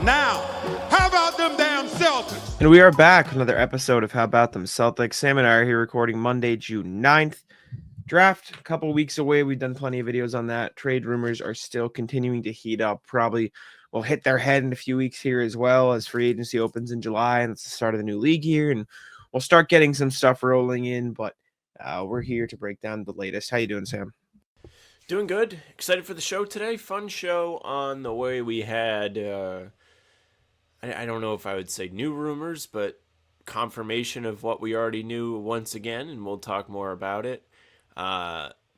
Now, how about them damn Celtics? And we are back with another episode of How About Them Celtics. Sam and I are here recording Monday, June 9th. Draft a couple weeks away. We've done plenty of videos on that. Trade rumors are still continuing to heat up. Probably will hit their head in a few weeks here as well as free agency opens in July, and it's the start of the new league year. And we'll start getting some stuff rolling in, but we're here to break down the latest. How you doing, Sam? Doing good. Excited for the show today. Fun show on the way. We had, I don't know if I would say new rumors, but confirmation of what we already knew once again, and we'll talk more about it.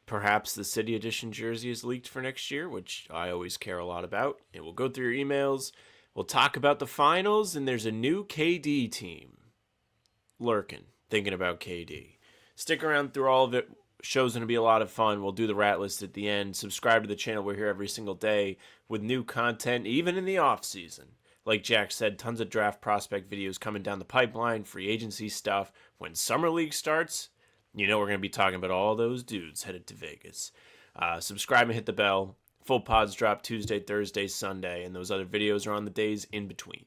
Perhaps the City Edition jersey is leaked for next year, which I always care a lot about. And we'll go through your emails. We'll talk about the finals, and there's a new KD team lurking, thinking about KD. Stick around through all of it. Show's going to be a lot of fun. We'll do the rat list at the end. Subscribe to the channel. We're here every single day with new content, even in the off season. Like Jack said, tons of draft prospect videos coming down the pipeline, free agency stuff. When Summer League starts, you know we're going to be talking about all those dudes headed to Vegas. Subscribe and hit the bell. Full pods drop Tuesday, Thursday, Sunday, and those other videos are on the days in between.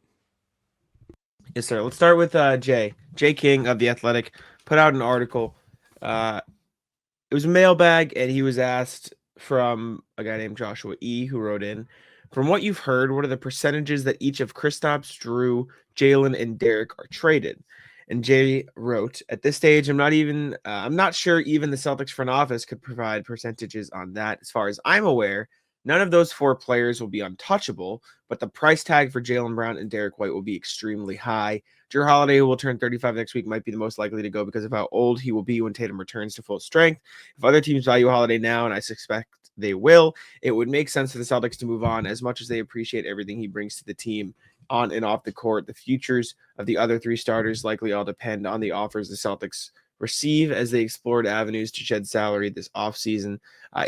Yes, sir. Let's start with Jay King of The Athletic. Put out an article. It was a mailbag, and he was asked from a guy named Joshua E., who wrote in, from what you've heard, what are the percentages that each of Kristaps, Jrue, Jalen, and Derek are traded? And Jay wrote, at this stage, I'm not sure even the Celtics front office could provide percentages on that. As far as I'm aware, none of those four players will be untouchable, but the price tag for Jaylen Brown and Derek White will be extremely high. Jrue Holiday, who will turn 35 next week, might be the most likely to go because of how old he will be when Tatum returns to full strength. If other teams value Holiday now, and I suspect they will, it would make sense for the Celtics to move on as much as they appreciate everything he brings to the team on and off the court. The futures of the other three starters likely all depend on the offers the Celtics receive as they explored avenues to shed salary this offseason.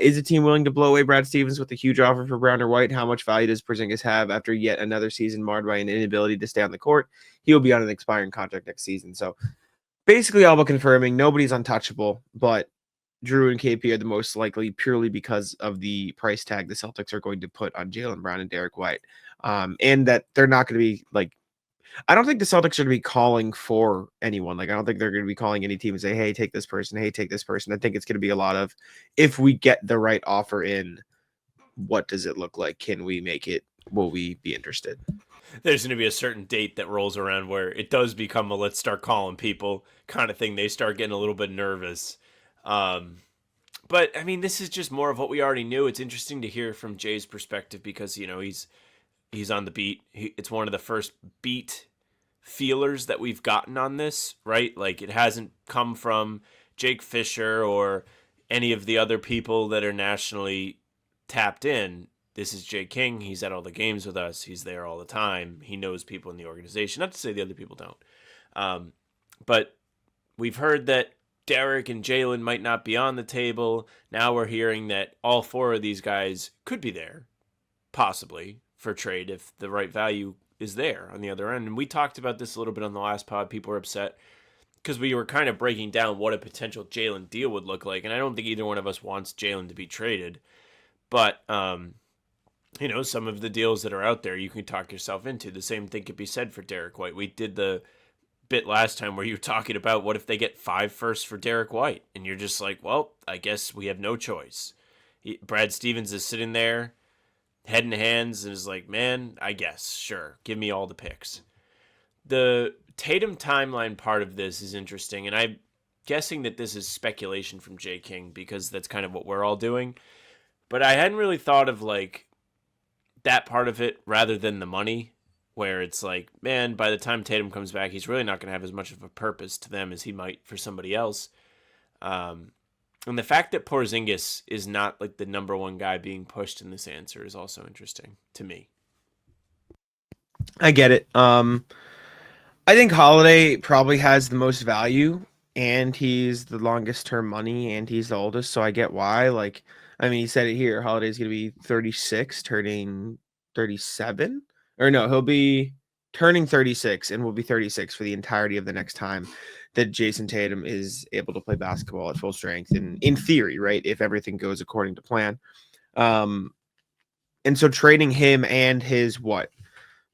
Is a team willing to blow away Brad Stevens with a huge offer for Brown or White? How much value does Porzingis have after yet another season marred by an inability to stay on the court? He will be on an expiring contract next season. So basically all but confirming nobody's untouchable, but Jrue and KP are the most likely purely because of the price tag the Celtics are going to put on Jaylen Brown and Derek White. And that they're not going to be like, I don't think the Celtics are going to be calling for anyone. Like, I don't think they're going to be calling any team and say, hey, take this person. Hey, take this person. I think it's going to be a lot of, if we get the right offer in, what does it look like? Can we make it? Will we be interested? There's going to be a certain date that rolls around where it does become a let's start calling people kind of thing. They start getting a little bit nervous. But, I mean, this is just more of what we already knew. It's interesting to hear from Jay's perspective because, you know, he's on the beat. It's one of the first beat feelers that we've gotten on this, right? Like, it hasn't come from Jake Fisher or any of the other people that are nationally tapped in. This is Jay King. He's at all the games with us. He's there all the time. He knows people in the organization. Not to say the other people don't. But we've heard that Derek and Jalen might not be on the table. Now we're hearing that all four of these guys could be there, possibly, for trade if the right value is there on the other end. And we talked about this a little bit on the last pod. People were upset because we were kind of breaking down what a potential Jalen deal would look like. And I don't think either one of us wants Jalen to be traded. But, you know, some of the deals that are out there you can talk yourself into. The same thing could be said for Derek White. We did the bit last time where you were talking about what if they get 5 firsts for Derek White. And you're just like, well, I guess we have no choice. Brad Stevens is sitting there, head in hands, and is like, man, I guess, sure, give me all the picks. The Tatum timeline part of this is interesting, and I'm guessing that this is speculation from Jay King because that's kind of what we're all doing. But I hadn't really thought of, like, that part of it rather than the money, where it's like, man, by the time Tatum comes back, he's really not going to have as much of a purpose to them as he might for somebody else. And the fact that Porzingis is not like the number one guy being pushed in this answer is also interesting to me. I get it. I think Holiday probably has the most value, and he's the longest term money, and he's the oldest, so I get why. Like, I mean, he said it here. Holiday's going to be 36, turning 37. Or no, he'll be turning 36 and will be 36 for the entirety of the next time that Jason Tatum is able to play basketball at full strength, and in theory, right, if everything goes according to plan. And so trading him and his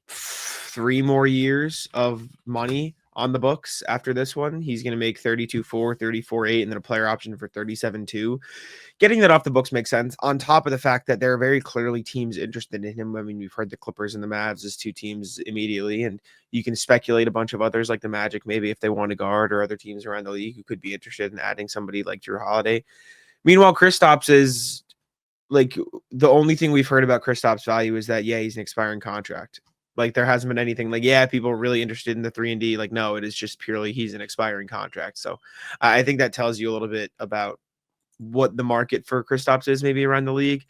3 more years of money on the books after this one. He's going to make 32.4, 34.8, and then a player option for 37.2. Getting that off the books makes sense, on top of the fact that there are very clearly teams interested in him. I mean, we've heard the Clippers and the Mavs as 2 teams immediately, and you can speculate a bunch of others like the Magic, maybe if they want to guard, or other teams around the league who could be interested in adding somebody like Jrue Holiday. Meanwhile, Kristaps is like, the only thing we've heard about Kristaps' value is that, yeah, he's an expiring contract. Like, there hasn't been anything like, yeah, people are really interested in the 3-and-D. Like, no, it is just purely he's an expiring contract. So I think that tells you a little bit about what the market for Kristaps is maybe around the league.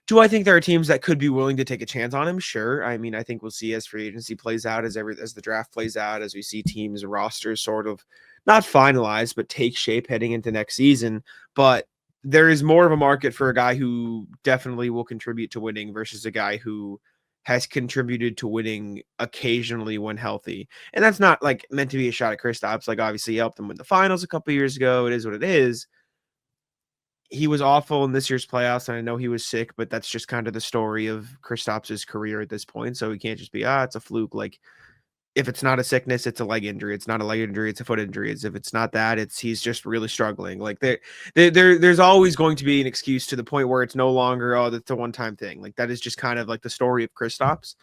Do I think there are teams that could be willing to take a chance on him? Sure. I mean, I think we'll see as free agency plays out, as the draft plays out, as we see teams' rosters sort of not finalized, but take shape heading into next season. But there is more of a market for a guy who definitely will contribute to winning versus a guy who has contributed to winning occasionally when healthy. And that's not like meant to be a shot at Kristaps. Like, obviously he helped them win the finals a couple years ago. It is what it is. He was awful in this year's playoffs, and I know he was sick, but that's just kind of the story of Kristaps' career at this point. So he can't just be, it's a fluke. Like, if it's not a sickness, it's a leg injury. It's not a leg injury, it's a foot injury. If it's not that, he's just really struggling. Like, there's always going to be an excuse to the point where it's no longer, that's a one-time thing. Like, that is just kind of like the story of Kristaps.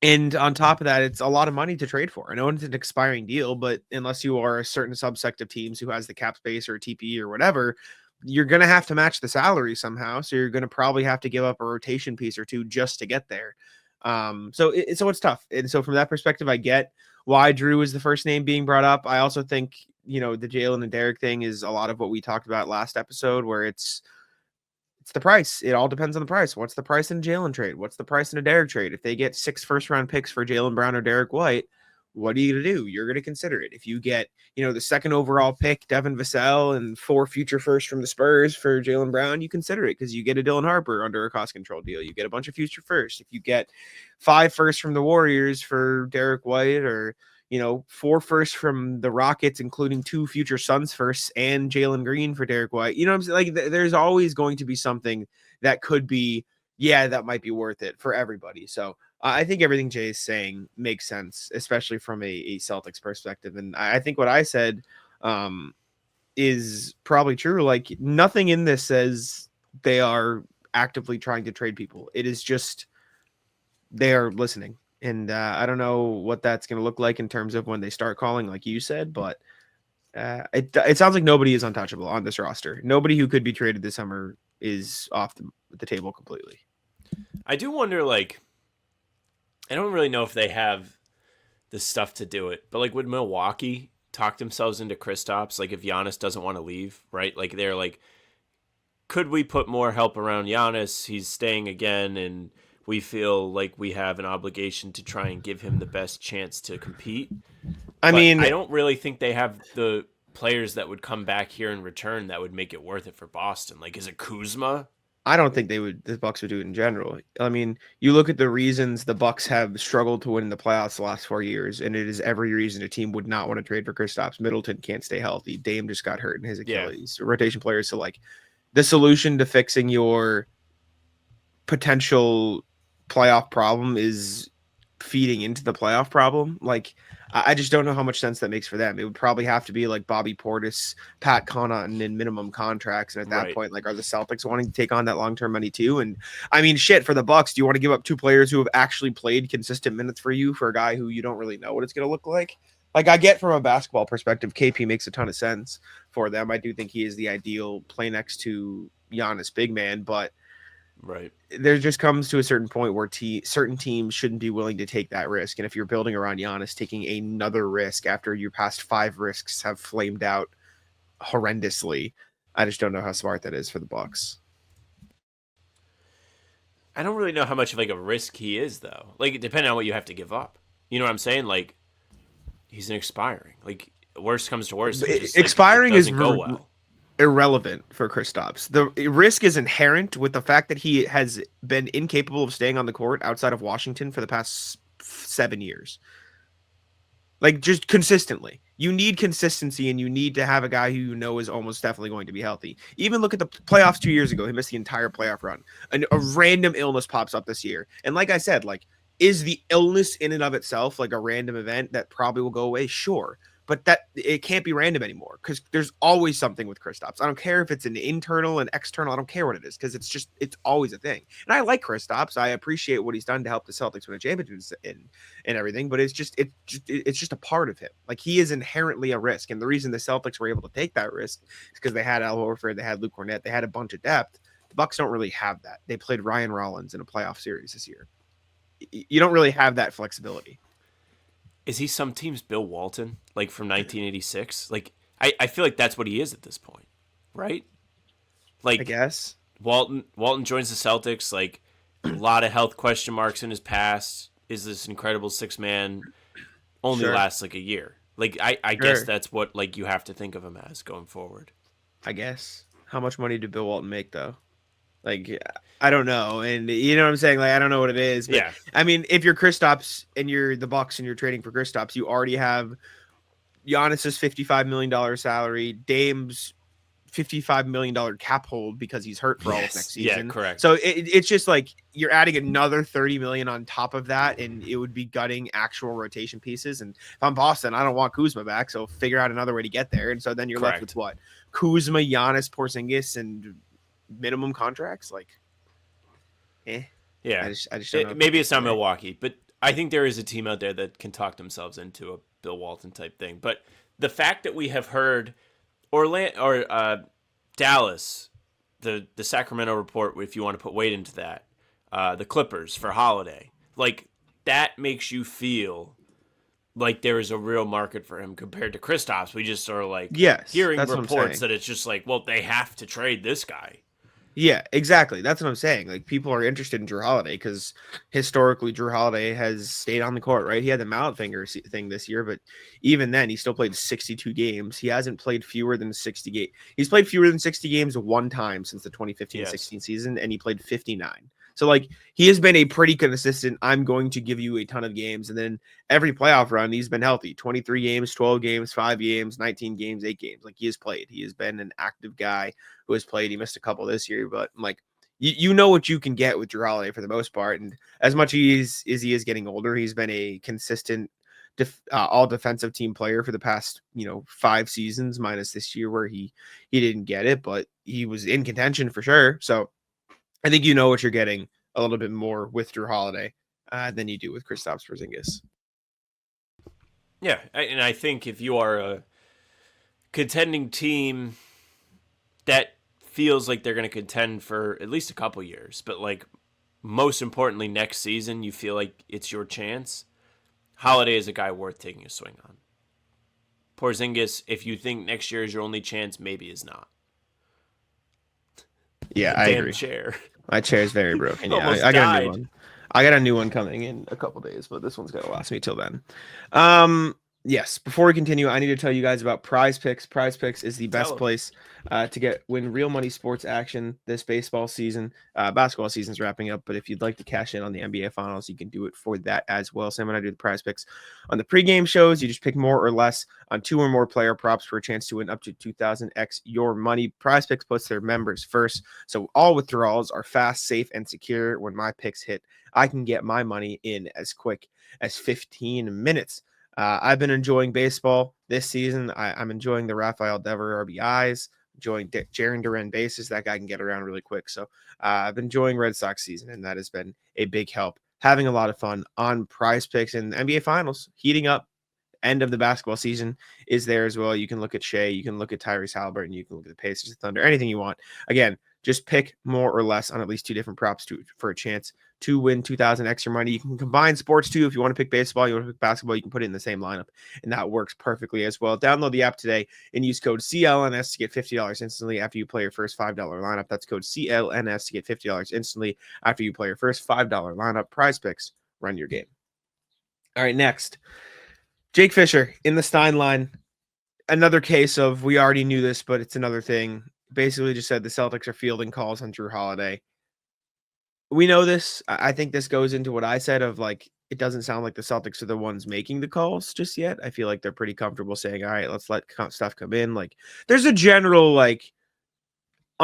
And on top of that, it's a lot of money to trade for. I know it's an expiring deal, but unless you are a certain subsect of teams who has the cap space or a TPE or whatever, you're going to have to match the salary somehow. So you're going to probably have to give up a rotation piece or two just to get there. So it's tough. And so from that perspective, I get why Jrue is the first name being brought up. I also think, the Jalen and Derek thing is a lot of what we talked about last episode, where it's the price. It all depends on the price. What's the price in a Jalen trade? What's the price in a Derek trade? If they get 6 first-round picks for Jaylen Brown or Derek White, what are you going to do? You're going to consider it. If you get, the second overall pick, Devin Vassell, and 4 future firsts from the Spurs for Jaylen Brown, you consider it because you get a Dylan Harper under a cost control deal. You get a bunch of future firsts. If you get 5 firsts from the Warriors for Derek White, or 4 firsts from the Rockets, including 2 future Suns firsts and Jalen Green for Derek White. You know what I'm saying? Like, there's always going to be something that could be, that might be worth it for everybody. So I think everything Jay is saying makes sense, especially from a Celtics perspective. And I think what I said is probably true. Like, nothing in this says they are actively trying to trade people. It is just they are listening. And I don't know what that's going to look like in terms of when they start calling, like you said, but it sounds like nobody is untouchable on this roster. Nobody who could be traded this summer is off the table completely. I do wonder, like, I don't really know if they have the stuff to do it, but like, would Milwaukee talk themselves into Kristaps? Like, if Giannis doesn't want to leave, right? Like, they're like, could we put more help around Giannis? He's staying again, and we feel like we have an obligation to try and give him the best chance to compete. I don't really think they have the players that would come back here in return that would make it worth it for Boston. Like, is it Kuzma? I don't think the Bucks would do it in general. I mean, you look at the reasons the Bucks have struggled to win in the playoffs the last 4 years, and it is every reason a team would not want to trade for Kristaps. Middleton can't stay healthy. Dame just got hurt in his Achilles. Yeah. Rotation players. So, like, the solution to fixing your potential playoff problem is feeding into the playoff problem. Like, I just don't know how much sense that makes for them. It would probably have to be like Bobby Portis, Pat Connaughton in minimum contracts. And at that point, like, are the Celtics wanting to take on that long-term money too? And I mean, shit, for the Bucks, do you want to give up 2 players who have actually played consistent minutes for you for a guy who you don't really know what it's going to look like? Like, I get from a basketball perspective, KP makes a ton of sense for them. I do think he is the ideal play next to Giannis big man, but there just comes to a certain point where certain teams shouldn't be willing to take that risk. And if you're building around Giannis, taking another risk after your past 5 risks have flamed out horrendously, I just don't know how smart that is for the Bucks. I don't really know how much of like a risk he is, though. Like, depending on what you have to give up. You know what I'm saying? Like, he's an expiring. Like, worst comes to worst, expiring like, doesn't go well. Irrelevant for Kristaps. The risk is inherent with the fact that he has been incapable of staying on the court outside of Washington for the past 7 years. Like, just consistently. You need consistency, and you need to have a guy who you know is almost definitely going to be healthy. Even look at the playoffs 2 years ago. He missed the entire playoff run. A random illness pops up this year. And like I said, like, Is the illness in and of itself like a random event that probably will go away? Sure. But that it can't be random anymore because there's always something with Kristaps. I don't care if it's an internal and external. I don't care what it is because it's always a thing. And I like Kristaps. I appreciate what he's done to help the Celtics win a championship and everything. But it's just a part of him. Like he is inherently a risk. And the reason the Celtics were able to take that risk is because they had Al Horford, they had Luke Cornett, they had a bunch of depth. The Bucks don't really have that. They played Ryan Rollins in a playoff series this year. You don't really have that flexibility. Is he some team's Bill Walton, like from 1986? Like, I feel like that's what he is at this point, right? Like, I guess Walton joins the Celtics. Like, a lot of health question marks in his past. Is this incredible 6-man? Only lasts like a year. Like, I guess that's what like you have to think of him as going forward. I guess. How much money did Bill Walton make though? Like, I don't know. And you know what I'm saying? Like, I don't know what it is. But, yeah. I mean, if you're Kristaps and you're the Bucks and you're trading for Kristaps, you already have Giannis's $55 million salary, Dame's $55 million cap hold because he's hurt for all of next season. Yeah, correct. So it's just like you're adding another $30 million on top of that, and it would be gutting actual rotation pieces. And if I'm Boston, I don't want Kuzma back, so figure out another way to get there. And so then you're left with what? Kuzma, Giannis, Porzingis, and minimum contracts. Like, yeah. I just don't know maybe it's not Milwaukee, but I think there is a team out there that can talk themselves into a Bill Walton type thing. But the fact that we have heard Dallas, the Sacramento report, if you want to put weight into that, the Clippers for Holiday, like that makes you feel like there is a real market for him compared to Kristaps. We just are like hearing reports that it's just like, well, they have to trade this guy. Yeah, exactly. That's what I'm saying. Like, people are interested in Jrue Holiday because historically Jrue Holiday has stayed on the court, right? He had the mallet finger thing this year, but even then he still played 62 games. He hasn't played fewer than 60 games. He's played fewer than 60 games one time since the 2015-16 season, and he played 59. So, like, he has been a pretty consistent, I'm going to give you a ton of games. And then every playoff run, he's been healthy. 23 games, 12 games, 5 games, 19 games, 8 games. Like, he has played. He has been an active guy who has played. He missed a couple this year, but, like, you know what you can get with Jrue Holiday for the most part. And as much as he is getting older, he's been a consistent all defensive team player for the past 5 seasons, minus this year where he didn't get it, but he was in contention for sure. So I think you know what you're getting a little bit more with Jrue Holiday than you do with Kristaps Porzingis. Yeah, and I think if you are a contending team that feels like they're going to contend for at least a couple years, but like most importantly next season, you feel like it's your chance, Holiday is a guy worth taking a swing on. Porzingis, if you think next year is your only chance, maybe is not. Yeah, I agree. Chair. My chair is very broken. Yeah, I got a new one. I got a new one coming in a couple days, but this one's gonna last me till then. Yes. Before we continue, I need to tell you guys about PrizePicks. PrizePicks is the best place to win real money sports action this baseball season. Basketball season's wrapping up, but if you'd like to cash in on the NBA Finals, you can do it for that as well. Sam and I do the PrizePicks on the pregame shows. You just pick more or less on 2 or more player props for a chance to win up to 2,000x your money. PrizePicks puts their members first, so all withdrawals are fast, safe, and secure. When my picks hit, I can get my money in as quick as 15 minutes. I've been enjoying baseball this season. I'm enjoying the Rafael Dever RBIs, enjoying Jaren Durant bases. That guy can get around really quick. So I've been enjoying Red Sox season, and that has been a big help. Having a lot of fun on PrizePicks and NBA Finals heating up. End of the basketball season is there as well. You can look at Shea, you can look at Tyrese Halliburton, you can look at the Pacers, the Thunder, anything you want. Again, just pick more or less on at least 2 different props for a chance to win 2,000 extra money. You can combine sports too. If you want to pick baseball, you want to pick basketball, you can put it in the same lineup, and that works perfectly as well. Download the app today and use code CLNS to get $50 instantly after you play your first $5 lineup. That's code CLNS to get $50 instantly after you play your first $5 lineup. PrizePicks, run your game. All right, next. Jake Fisher in the Stein line. Another case of we already knew this, but it's another thing. Basically just said the Celtics are fielding calls on Jrue Holiday. We know this. I think this goes into what I said of like, it doesn't sound like the Celtics are the ones making the calls just yet. I feel like they're pretty comfortable saying, all right, let's let stuff come in. Like there's a general like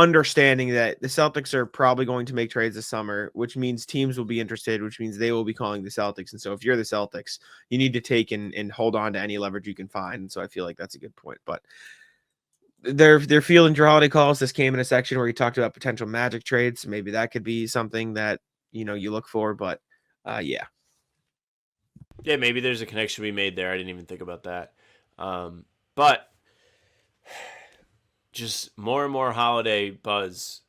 understanding that the Celtics are probably going to make trades this summer, which means teams will be interested, which means they will be calling the Celtics. And so if you're the Celtics, you need to take and hold on to any leverage you can find. And so I feel like that's a good point. But they're fielding Jrue Holiday calls. This came in a section where he talked about potential Magic trades. Maybe that could be something that, you look for. But yeah. Yeah, maybe there's a connection we made there. I didn't even think about that. But just more and more Holiday buzz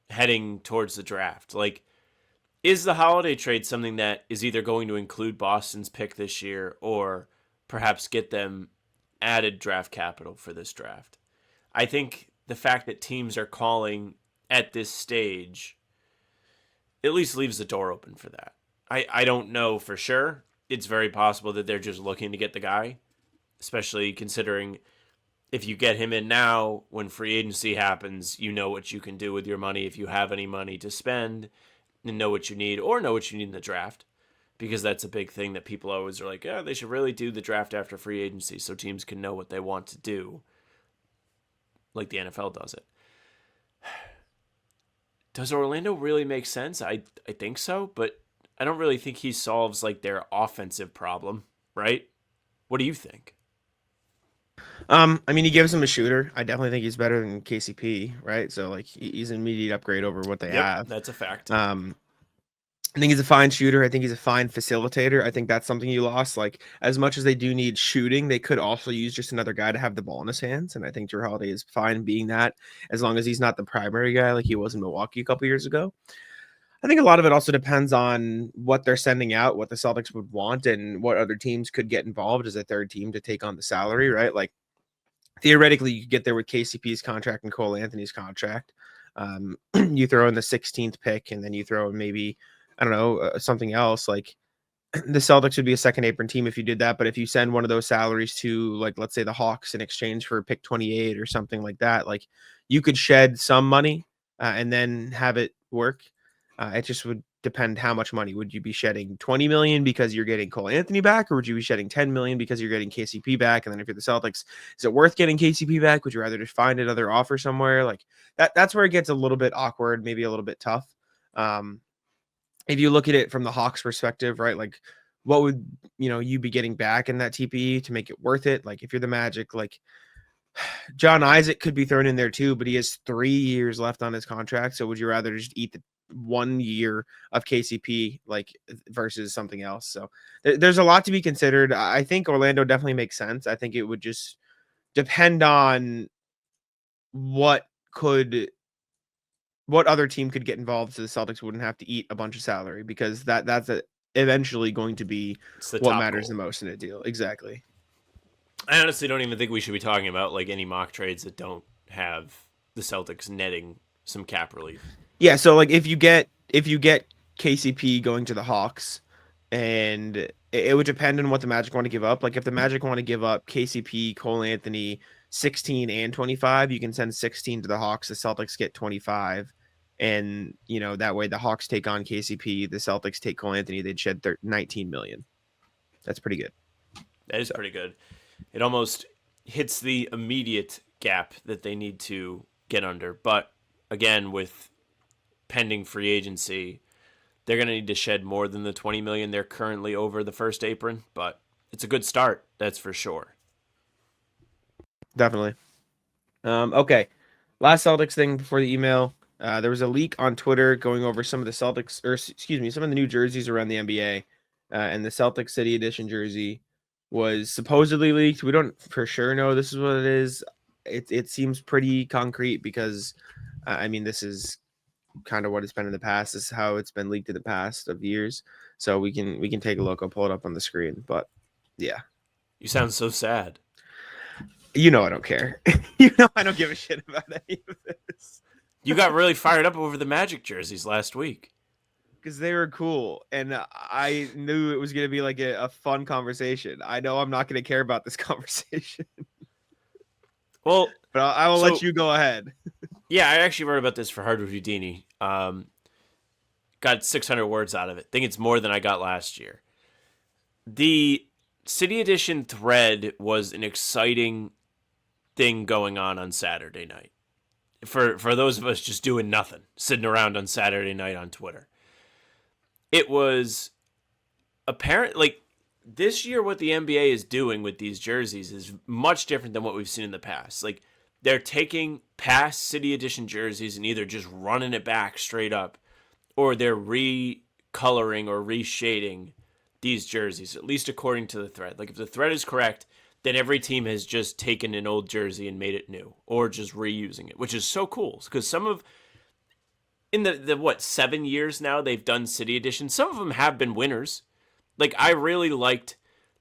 heading towards the draft. Like, is the Holiday trade something that is either going to include Boston's pick this year or perhaps get them added draft capital for this draft? I think the fact that teams are calling at this stage at least leaves the door open for that. I don't know for sure. It's very possible that they're just looking to get the guy, especially considering if you get him in now, when free agency happens, you know what you can do with your money if you have any money to spend and know what you need or know what you need in the draft, because that's a big thing that people always are like, they should really do the draft after free agency so teams can know what they want to do, like the NFL does it. Does Orlando really make sense? I think so, but I don't really think he solves like their offensive problem, right? What do you think? I mean, he gives him a shooter. I definitely think he's better than KCP, right? So like he's an immediate upgrade over what they have. That's a fact. I think he's a fine shooter. I think he's a fine facilitator. I think that's something you lost. Like, as much as they do need shooting, they could also use just another guy to have the ball in his hands. And I think Jrue Holiday is fine being that, as long as he's not the primary guy like he was in Milwaukee a couple years ago. I think a lot of it also depends on what they're sending out, what the Celtics would want, and what other teams could get involved as a third team to take on the salary, right? Like, theoretically, you could get there with KCP's contract and Cole Anthony's contract. You throw in the 16th pick, and then you throw in maybe, I don't know, something else. Like, the Celtics would be a second apron team if you did that. But if you send one of those salaries to, like, let's say the Hawks in exchange for pick 28 or something like that, like, you could shed some money and then have it work. It just would depend how much money. Would you be shedding 20 million because you're getting Cole Anthony back, or would you be shedding 10 million because you're getting KCP back? And then if you're the Celtics, is it worth getting KCP back? Would you rather just find another offer somewhere? Like, that's where it gets a little bit awkward, maybe a little bit tough. If you look at it from the Hawks perspective, right? Like, what would, you be getting back in that TPE to make it worth it? Like, if you're the Magic, like, John Isaac could be thrown in there too, but he has 3 years left on his contract. So would you rather just eat the 1 year of KCP, like, versus something else? So there's a lot to be considered. I think Orlando definitely makes sense. I think it would just depend on what other team could get involved, so the Celtics wouldn't have to eat a bunch of salary, because that's eventually going to be what matters the most in a deal. Exactly. I honestly don't even think we should be talking about like any mock trades that don't have the Celtics netting some cap relief. Yeah, so like if you get KCP going to the Hawks, and it would depend on what the Magic want to give up. Like, if the Magic want to give up KCP, Cole Anthony, 16 and 25, you can send 16 to the Hawks. The Celtics get 25, and that way the Hawks take on KCP, the Celtics take Cole Anthony. They'd shed 19 million. That's pretty good. That is pretty good. It almost hits the immediate gap that they need to get under. But again, with pending free agency, they're going to need to shed more than the 20 million they're currently over the first apron. But it's a good start, that's for sure. Definitely. Okay. Last Celtics thing before the email. There was a leak on Twitter going over some of the Celtics, or excuse me, some of the new jerseys around the NBA. And the Celtics City Edition jersey was supposedly leaked. We don't for sure know this is what it is. It seems pretty concrete because, I mean, this is kind of what it's been in the past. This is how it's been leaked in the past of years. So we can take a look. I'll pull it up on the screen. But yeah. You sound so sad. I don't care. I don't give a shit about any of this. You got really fired up over the Magic jerseys last week. Because they were cool, and I knew it was going to be like a fun conversation. I know I'm not going to care about this conversation. Well, but I will let you go ahead. Yeah, I actually wrote about this for Hard Review Dini. Got 600 words out of it. I think it's more than I got last year. The City Edition thread was an exciting thing going on Saturday night. for those of us just doing nothing, sitting around on Saturday night on Twitter. It was apparent, like, this year what the NBA is doing with these jerseys is much different than what we've seen in the past. Like, they're taking past City Edition jerseys and either just running it back straight up, or they're recoloring or reshading these jerseys, at least according to the thread. Like, if the thread is correct, then every team has just taken an old jersey and made it new, or just reusing it, which is so cool. Because some of, in the 7 years now they've done City Edition, some of them have been winners. Like, I really liked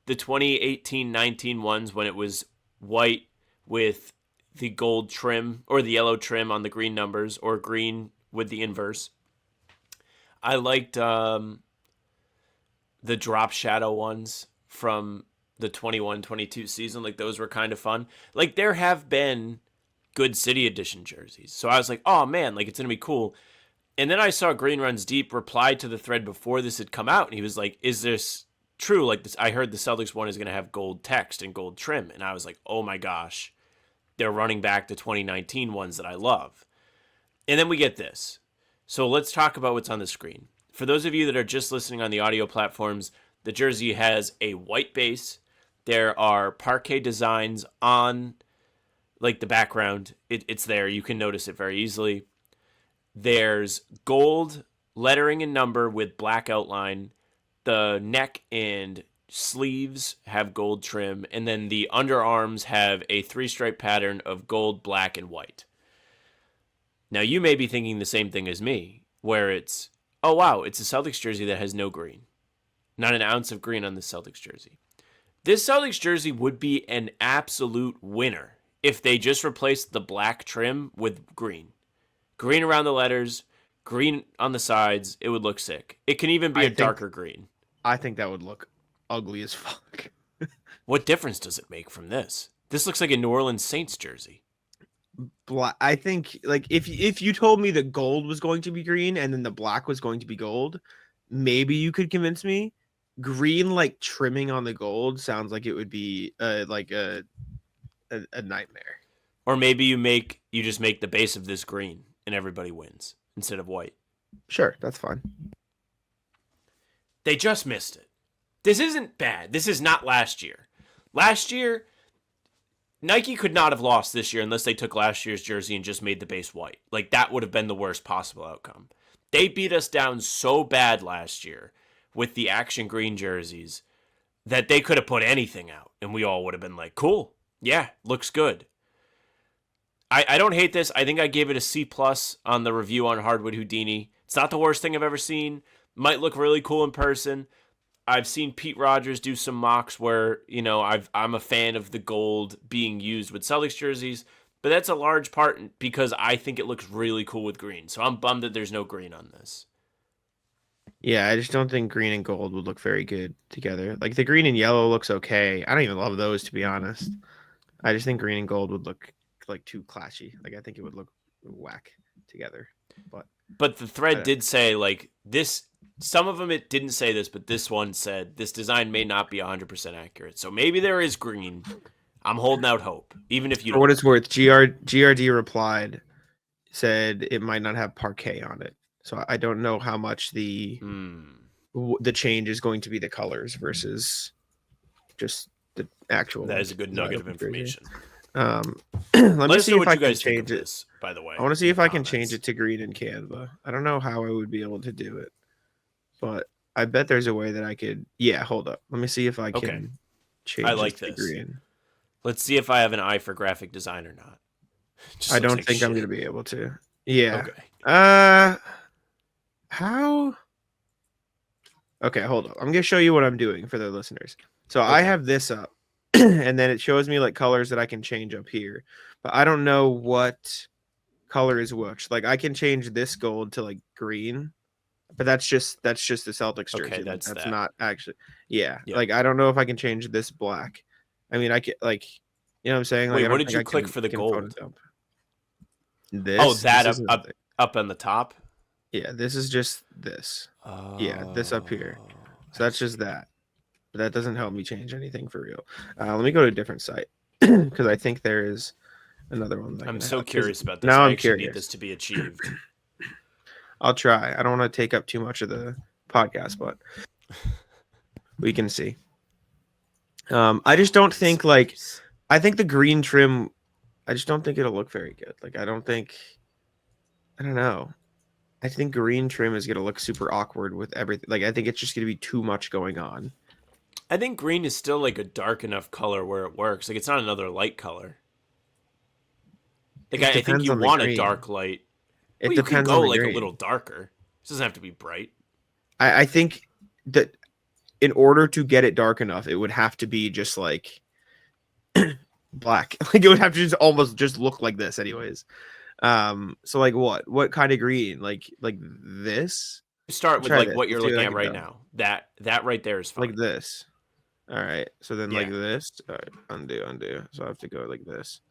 the 2018-19 ones when it was white with the gold trim or the yellow trim on the green numbers, or green with the inverse. I liked the drop shadow ones from the 21-22 season. Like, those were kind of fun. Like, there have been good City Edition jerseys. So I was like, oh man, like, it's going to be cool. And then I saw Green Runs Deep reply to the thread before this had come out, and he was like, is this true? Like, this, I heard the Celtics one is going to have gold text and gold trim. And I was like, oh my gosh, they're running back the 2019 ones that I love. And then we get this. So let's talk about what's on the screen. For those of you that are just listening on the audio platforms, the jersey has a white base. There are parquet designs on, like, the background. It's there. You can notice it very easily. There's gold lettering and number with black outline. The neck and sleeves have gold trim. And then the underarms have a 3-stripe pattern of gold, black, and white. Now, you may be thinking the same thing as me, where it's, oh, wow, it's a Celtics jersey that has no green. Not an ounce of green on the Celtics jersey. This Celtics jersey would be an absolute winner if they just replaced the black trim with green. Green around the letters, green on the sides. It would look sick. It can even be a darker green. I think that would look ugly as fuck. What difference does it make from this? This looks like a New Orleans Saints jersey. I think, like, if you told me the gold was going to be green and then the black was going to be gold, maybe you could convince me. Green, like, trimming on the gold sounds like it would be like a nightmare. Or maybe you just make the base of this green and everybody wins instead of white. Sure, that's fine. They just missed it. This isn't bad. This is not last year. Last year, Nike could not have lost this year unless they took last year's jersey and just made the base white. Like, that would have been the worst possible outcome. They beat us down so bad last year with the action green jerseys that they could have put anything out and we all would have been like, cool. Yeah, looks good. I don't hate this. I think I gave it a C+ on the review on Hardwood Houdini. It's not the worst thing I've ever seen. Might look really cool in person. I've seen Pete Rogers do some mocks where, you know, I'm a fan of the gold being used with Celtics jerseys, but that's a large part because I think it looks really cool with green. So I'm bummed that there's no green on this. Yeah, I just don't think green and gold would look very good together. Like, the green and yellow looks okay. I don't even love those, to be honest. I just think green and gold would look like too clashy. Like, I think it would look whack together. But the thread did say, like, this, some of them it didn't say this, but this one said this design may not be 100% accurate. So maybe there is green. I'm holding out hope, even if you for what it's worth, GRD replied, said it might not have parquet on it. So I don't know how much the change is going to be the colors versus just the actual. That is a good nugget of information. Let me see if I can change it. By the way, I want to see if I can change it to green in Canva. I don't know how I would be able to do it, but I bet there's a way that I could. Yeah, hold up. Let me see if I can change it to green. Let's see if I have an eye for graphic design or not. I don't think I'm going to be able to. Yeah. Okay. How? Okay, hold up. I'm going to show you what I'm doing for the listeners. So I have this up, and then it shows me like colors that I can change up here, but I don't know what color is which. Like, I can change this gold to like green, but that's just the Celtics jersey. Okay, that's not actually. Yeah. Like, I don't know if I can change this black. I mean, I can, like, you know what I'm saying? Like, wait, what did you click for the gold? This. Up on the top. Yeah, this is just this. Yeah, this up here. So that's just that. But that doesn't help me change anything for real. Let me go to a different site because I think there is another one. I'm so curious about this. Now I I'm actually curious. need this to be achieved. I'll try. I don't want to take up too much of the podcast, but we can see. I just don't think like I think the green trim. I just don't think it'll look very good. Like I don't know. I think green trim is gonna look super awkward with everything. Like I think it's just gonna be too much going on. I think green is still like a dark enough color where it works. Like it's not another light color. Like I think you want a dark light. It You can depends go on the like green. a little darker. It doesn't have to be bright. I think that in order to get it dark enough, it would have to be just like black. Like it would have to just almost just look like this, anyways. So like what kind of green? Like this? Start with like what you're looking at right now. That right there is fine. Like this. All right. So then like this. All right. Undo. So I have to go like this.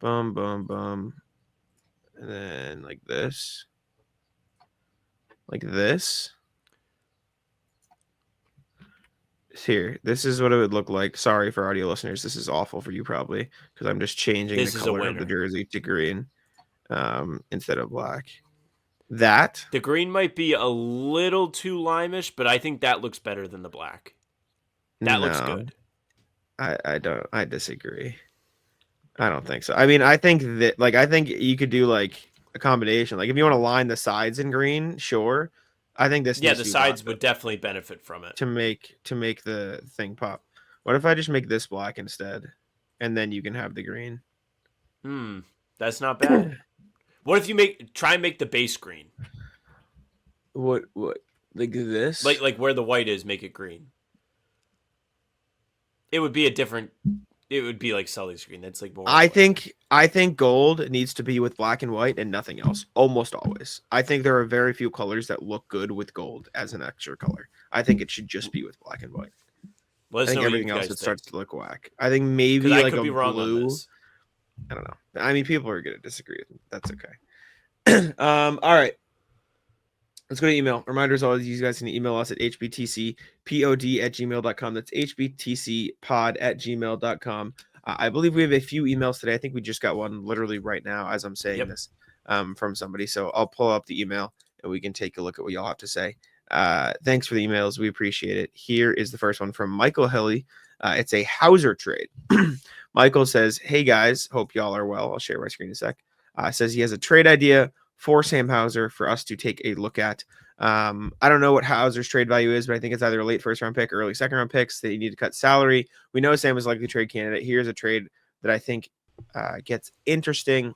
Boom, boom, boom. And then like this. Like this. Here. This is what it would look like. Sorry for audio listeners. This is awful for you probably because I'm just changing the color of the jersey to green instead of black. That the green might be a little too limeish, but I think that looks better than the black. That looks good. I disagree. I don't think so. I mean, I think you could do like a combination. Like if you want to line the sides in green, sure. I think this. Yeah, the sides would definitely benefit from it to make the thing pop. What if I just make this black instead, and then you can have the green? That's not bad. What if you try and make the base green? What like this? Like where the white is, make it green. It would be it would be like Celtics green. That's like more. I think gold needs to be with black and white and nothing else. Almost always. I think there are very few colors that look good with gold as an extra color. I think it should just be with black and white. I think everything else starts to look whack. I think maybe like a blue. I don't know. I mean, people are gonna disagree with me. That's okay. All right. Let's go to email. Reminders always, you guys can email us at hbtcpod@gmail.com. That's hbtcpod@gmail.com. I believe we have a few emails today. I think we just got one literally right now as I'm saying this from somebody. So I'll pull up the email and we can take a look at what y'all have to say. Thanks for the emails. We appreciate it. Here is the first one from Michael Hilly. It's a Hauser trade. Michael says, hey guys, hope y'all are well. I'll share my screen in a sec. Says he has a trade idea for Sam Hauser for us to take a look at. I don't know what Hauser's trade value is, but I think it's either a late first round pick or early second round picks that you need to cut salary. We know Sam is likely a trade candidate. Here's a trade that I think gets interesting.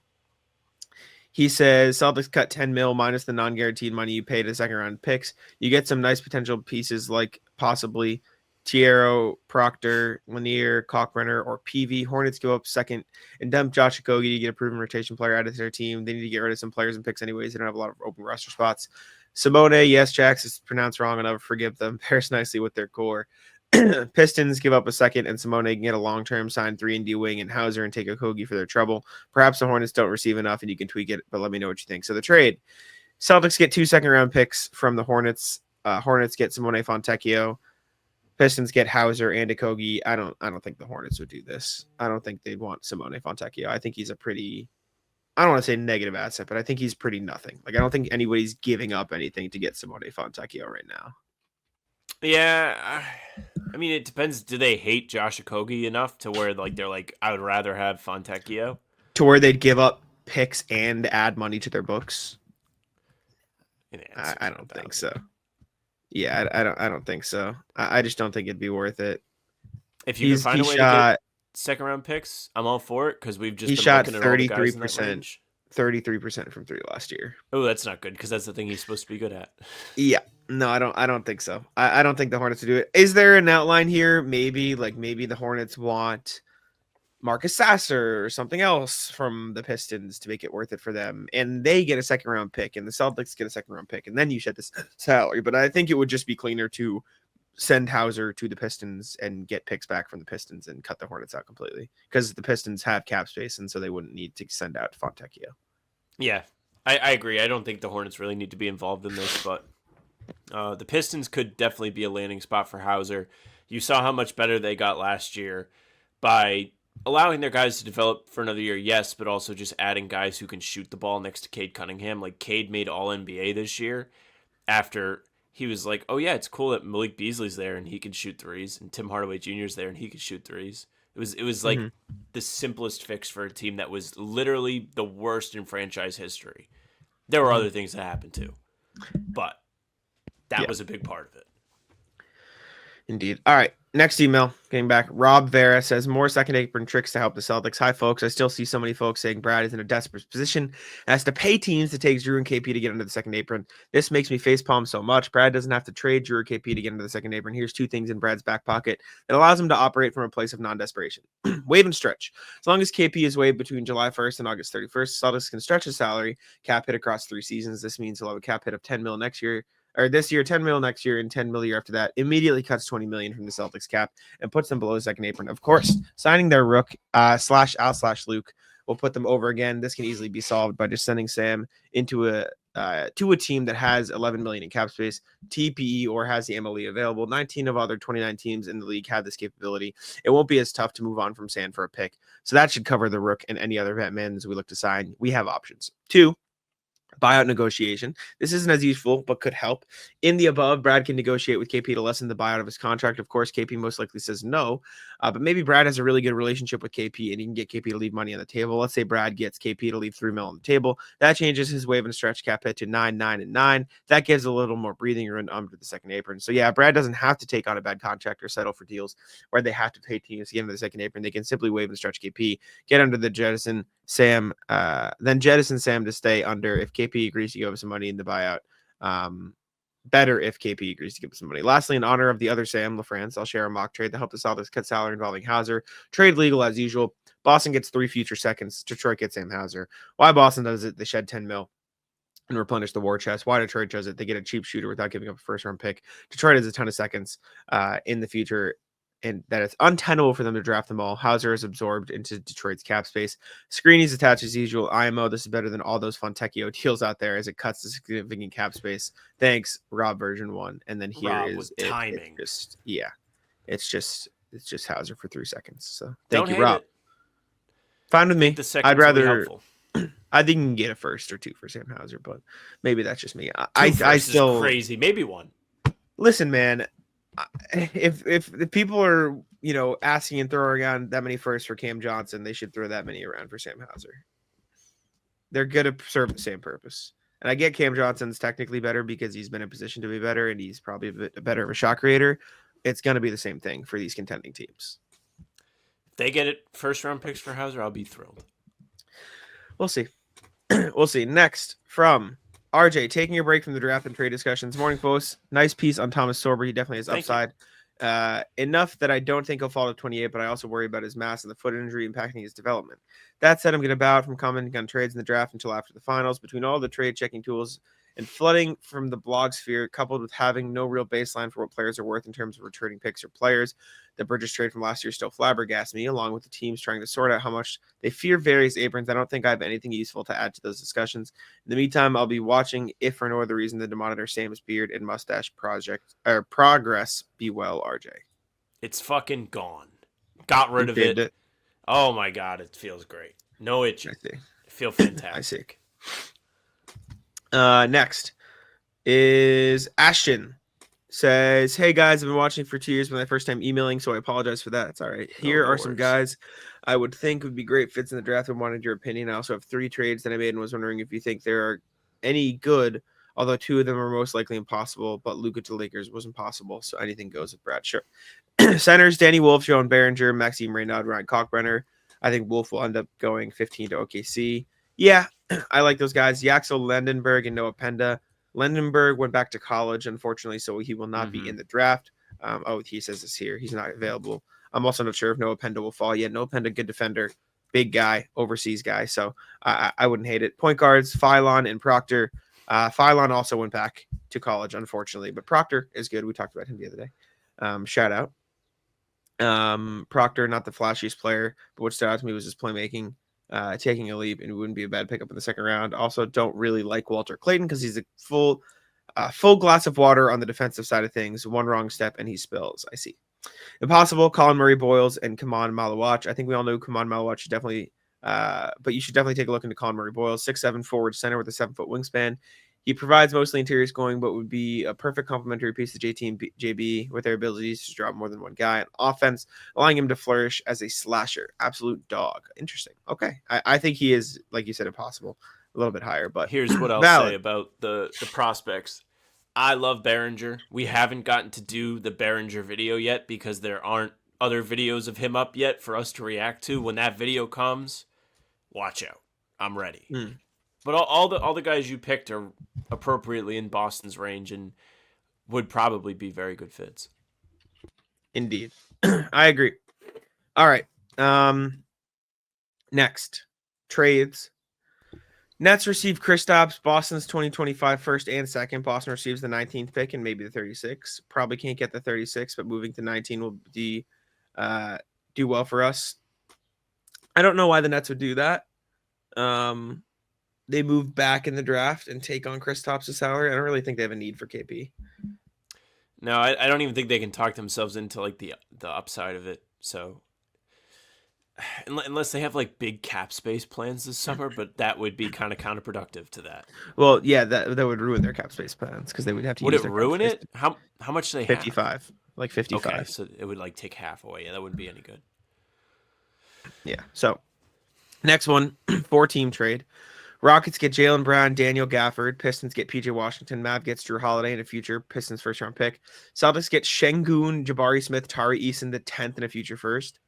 He says Celtics cut 10 mil minus the non-guaranteed money you pay to second round picks. You get some nice potential pieces like possibly Tiero, Proctor, Lanier, Kalkbrenner, or PV. Hornets give up second and dump Josh Okogie to get a proven rotation player out of their team. They need to get rid of some players and picks anyways. They don't have a lot of open roster spots. Simone, yes, Jax is pronounced wrong. I'll never forgive them. Pairs nicely with their core. Pistons give up a second, and Simone can get a long-term signed 3-and-D wing and Hauser and take Okogie for their trouble. Perhaps the Hornets don't receive enough, and you can tweak it, but let me know what you think. So the trade, Celtics get 2 second-round picks from the Hornets. Hornets get Simone Fontecchio. Pistons get Hauser and Okogie. I don't think the Hornets would do this. I don't think they'd want Simone Fontecchio. I think he's a pretty, I don't want to say negative asset, but I think he's pretty nothing. Like I don't think anybody's giving up anything to get Simone Fontecchio right now. Yeah, I mean it depends. Do they hate Josh Okogie enough to where like they're like I would rather have Fontecchio? To where they'd give up picks and add money to their books? I don't think so. Yeah, I don't think so. I just don't think it'd be worth it. If you can find a way to get second round picks, I'm all for it because we've just he shot 33%, 33% from 3 last year. Oh, that's not good because that's the thing he's supposed to be good at. Yeah, no, I don't think so. I don't think the Hornets would do it. Is there an outline here? Maybe the Hornets want Marcus Sasser or something else from the Pistons to make it worth it for them. And they get a second round pick and the Celtics get a second round pick. And then you shed this salary. But I think it would just be cleaner to send Hauser to the Pistons and get picks back from the Pistons and cut the Hornets out completely because the Pistons have cap space. And so they wouldn't need to send out Fontecchio. Yeah, I agree. I don't think the Hornets really need to be involved in this, but the Pistons could definitely be a landing spot for Hauser. You saw how much better they got last year by allowing their guys to develop for another year, yes, but also just adding guys who can shoot the ball next to Cade Cunningham. Like Cade made All NBA this year after he was like, oh yeah, it's cool that Malik Beasley's there and he can shoot threes, and Tim Hardaway Jr. is there and he can shoot threes. It was like the simplest fix for a team that was literally the worst in franchise history. There were other things that happened too, but that was a big part of it. Indeed. All right. Next email, getting back. Rob Vera says, more second apron tricks to help the Celtics. Hi, folks. I still see so many folks saying Brad is in a desperate position and has to pay teams to take Jrue and KP to get under the second apron. This makes me facepalm so much. Brad doesn't have to trade Jrue or KP to get into the second apron. Here's two things in Brad's back pocket that allows him to operate from a place of non-desperation. Waive and stretch. As long as KP is waived between July 1st and August 31st, Celtics can stretch his salary cap hit across 3 seasons. This means he'll have a cap hit of $10 million next year. Or this year, $10 million next year, and $10 million year after that, immediately cuts $20 million from the Celtics cap and puts them below the second apron. Of course, signing their rook /Al/Luke will put them over again. This can easily be solved by just sending Sam into to a team that has $11 million in cap space, TPE, or has the MLE available. 19 of other 29 teams in the league have this capability. It won't be as tough to move on from Sam for a pick. So that should cover the rook and any other vet as we look to sign. We have options. 2. Buyout negotiation. This isn't as useful, but could help. In the above, Brad can negotiate with KP to lessen the buyout of his contract. Of course, KP most likely says no, but maybe Brad has a really good relationship with KP and he can get KP to leave money on the table. Let's say Brad gets KP to leave $3 million on the table. That changes his waive and stretch cap hit to 9, 9, and 9. That gives a little more breathing room under the second apron. So yeah, Brad doesn't have to take on a bad contract or settle for deals where they have to pay teams to get into the second apron. They can simply waive and stretch KP, get under the jettison Sam, then jettison Sam to stay under if KP agrees to give him some money in the buyout. Better if KP agrees to give him some money. Lastly, in honor of the other Sam LaFrance, I'll share a mock trade that helped the Celtics cut salary involving Hauser. Trade legal as usual. Boston gets 3 future seconds. Detroit gets Sam Hauser. Why Boston does it? They shed $10 million and replenish the war chest. Why Detroit does it? They get a cheap shooter without giving up a first-round pick. Detroit has a ton of seconds in the future, and that it's untenable for them to draft them all. Hauser is absorbed into Detroit's cap space. Screeny's attached as usual. IMO, this is better than all those Fontecchio deals out there as it cuts the significant cap space. Thanks, Rob version 1. And then here Rob is with it. timing. It's just Hauser for 3 seconds. So thank you, hate Rob. it. Fine with me. The seconds I'd will be rather. helpful. I think you can get a first or 2 for Sam Hauser, but maybe that's just me. I I still crazy. Maybe 1. Listen, man. If the people are asking and throwing around that many firsts for Cam Johnson, they should throw that many around for Sam Hauser. They're going to serve the same purpose. And I get Cam Johnson's technically better because he's been in position to be better and he's probably a bit better of a shot creator. It's going to be the same thing for these contending teams. If they get it first round picks for Hauser, I'll be thrilled. We'll see. We'll see. Next from RJ, taking a break from the draft and trade discussions. Morning, folks. Nice piece on Thomas Sorber. He definitely has upside. Enough that I don't think he'll fall to 28, but I also worry about his mass and the foot injury impacting his development. That said, I'm going to bow out from commenting on trades in the draft until after the finals. Between all the trade checking tools and flooding from the blog sphere, coupled with having no real baseline for what players are worth in terms of returning picks or players, the Bridges trade from last year still flabbergasts me, along with the teams trying to sort out how much they fear various aprons. I don't think I have anything useful to add to those discussions. In the meantime, I'll be watching, if for no other reason, than to monitor Sam's beard and mustache progress. Be well, RJ. It's fucking gone. Got rid of it. Oh my God, it feels great. No itching. I feel fantastic. Next is Ashton. Says, hey guys, I've been watching for 2 years, but my first time emailing, so I apologize for that. It's all right. Here are some guys I would think would be great fits in the draft and wanted your opinion. I also have 3 trades that I made and was wondering if you think there are any good, although 2 of them are most likely impossible, but Luka to Lakers was impossible, so anything goes with Brad. Sure. Centers, Danny Wolf, Joan Behringer, Maxime Reynaud, Ryan Kalkbrenner. I think Wolf will end up going 15 to OKC. Yeah, I like those guys. Yaxel Lendenberg and Noah Penda. Lendenberg went back to college, unfortunately, so he will not be in the draft. He says this here. He's not available. I'm also not sure if Noah Penda will fall yet. Noah Penda, good defender, big guy, overseas guy, so I wouldn't hate it. Point guards, Phylon and Proctor. Phylon also went back to college, unfortunately, but Proctor is good. We talked about him the other day. Shout out. Proctor, not the flashiest player, but what stood out to me was his playmaking. Taking a leap, and it wouldn't be a bad pickup in the second round. Also, don't really like Walter Clayton because he's a full glass of water on the defensive side of things. One wrong step and he spills. I see. Impossible, Colin Murray Boyles, and Kaman Malawach. I think we all know Kaman Malawach should definitely, but you should definitely take a look into Colin Murray Boyles, 6'7" forward center with a 7-foot wingspan. He provides mostly interior scoring, but would be a perfect complementary piece to JT and JB with their abilities to drop more than one guy on offense, allowing him to flourish as a slasher. Absolute dog. Interesting. Okay. I think he is, like you said, impossible. A little bit higher, but Here's what I'll valid. say about the prospects. I love Behringer. We haven't gotten to do the Behringer video yet because there aren't other videos of him up yet for us to react to. When that video comes, watch out. I'm ready. But all the guys you picked are appropriately in Boston's range and would probably be very good fits. Indeed. I agree. All right. Next, trades. Nets receive Kristaps, Boston's 2025 first and second. Boston receives the 19th pick and maybe the 36. Probably can't get the 36, but moving to 19 will do well for us. I don't know why the Nets would do that. They move back in the draft and take on Kristaps' salary. I don't really think they have a need for KP. No, I don't even think they can talk themselves into like the upside of it. So unless they have like big cap space plans this summer, but that would be kind of counterproductive to that. Well, yeah, that would ruin their cap space plans because they would have to. Would use it their ruin cap space it? How much do they 55, have? like 55. Okay, so it would like take half away. Yeah, that wouldn't be any good. Yeah. So next one, 4-team trade. Rockets get Jaylen Brown, Daniel Gafford. Pistons get PJ Washington. Mav gets Jrue Holiday and a future Pistons first-round pick. Celtics get Şengün, Jabari Smith, Tari Eason, the 10th and a future first.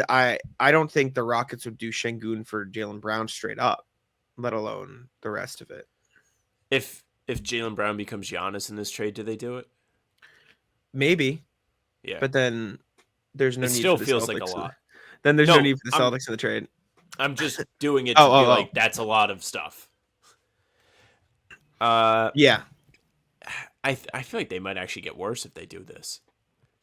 I don't think the Rockets would do Şengün for Jaylen Brown straight up, let alone the rest of it. If Jaylen Brown becomes Giannis in this trade, do they do it? Maybe. Yeah. But then there's no it need still for the feels Celtics. like a lot. Then there's no need for the Celtics in the trade. I'm just doing it to be like, that's a lot of stuff. Yeah. I feel like they might actually get worse if they do this.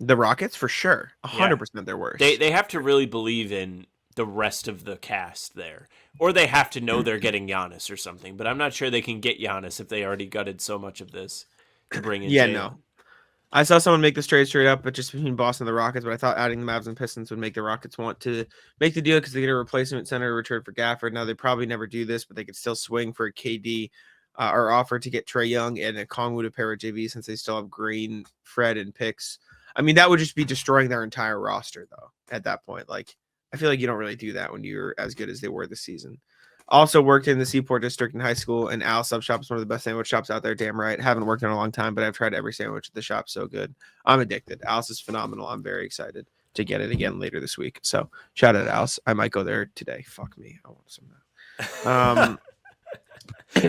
The Rockets, for sure. 100% they're worse. They have to really believe in the rest of the cast there. Or they have to know they're getting Giannis or something. But I'm not sure they can get Giannis if they already gutted so much of this to bring in Jaylen. No. I saw someone make this trade straight up, but just between Boston and the Rockets. But I thought adding the Mavs and Pistons would make the Rockets want to make the deal because they get a replacement center return for Gafford. Now they probably never do this, but they could still swing for a KD or offer to get Trae Young and a Kongwu to pair with JB since they still have Green, Fred, and picks. I mean, that would just be destroying their entire roster, though. At that point, like I feel like you don't really do that when you're as good as they were this season. Also worked in the Seaport District in high school, and Al's Sub Shop is one of the best sandwich shops out there. Damn right. Haven't worked in a long time, but I've tried every sandwich at the shop. So good. I'm addicted. Al's is phenomenal. I'm very excited to get it again later this week. So shout out to Al's. I might go there today. Fuck me. I want some now.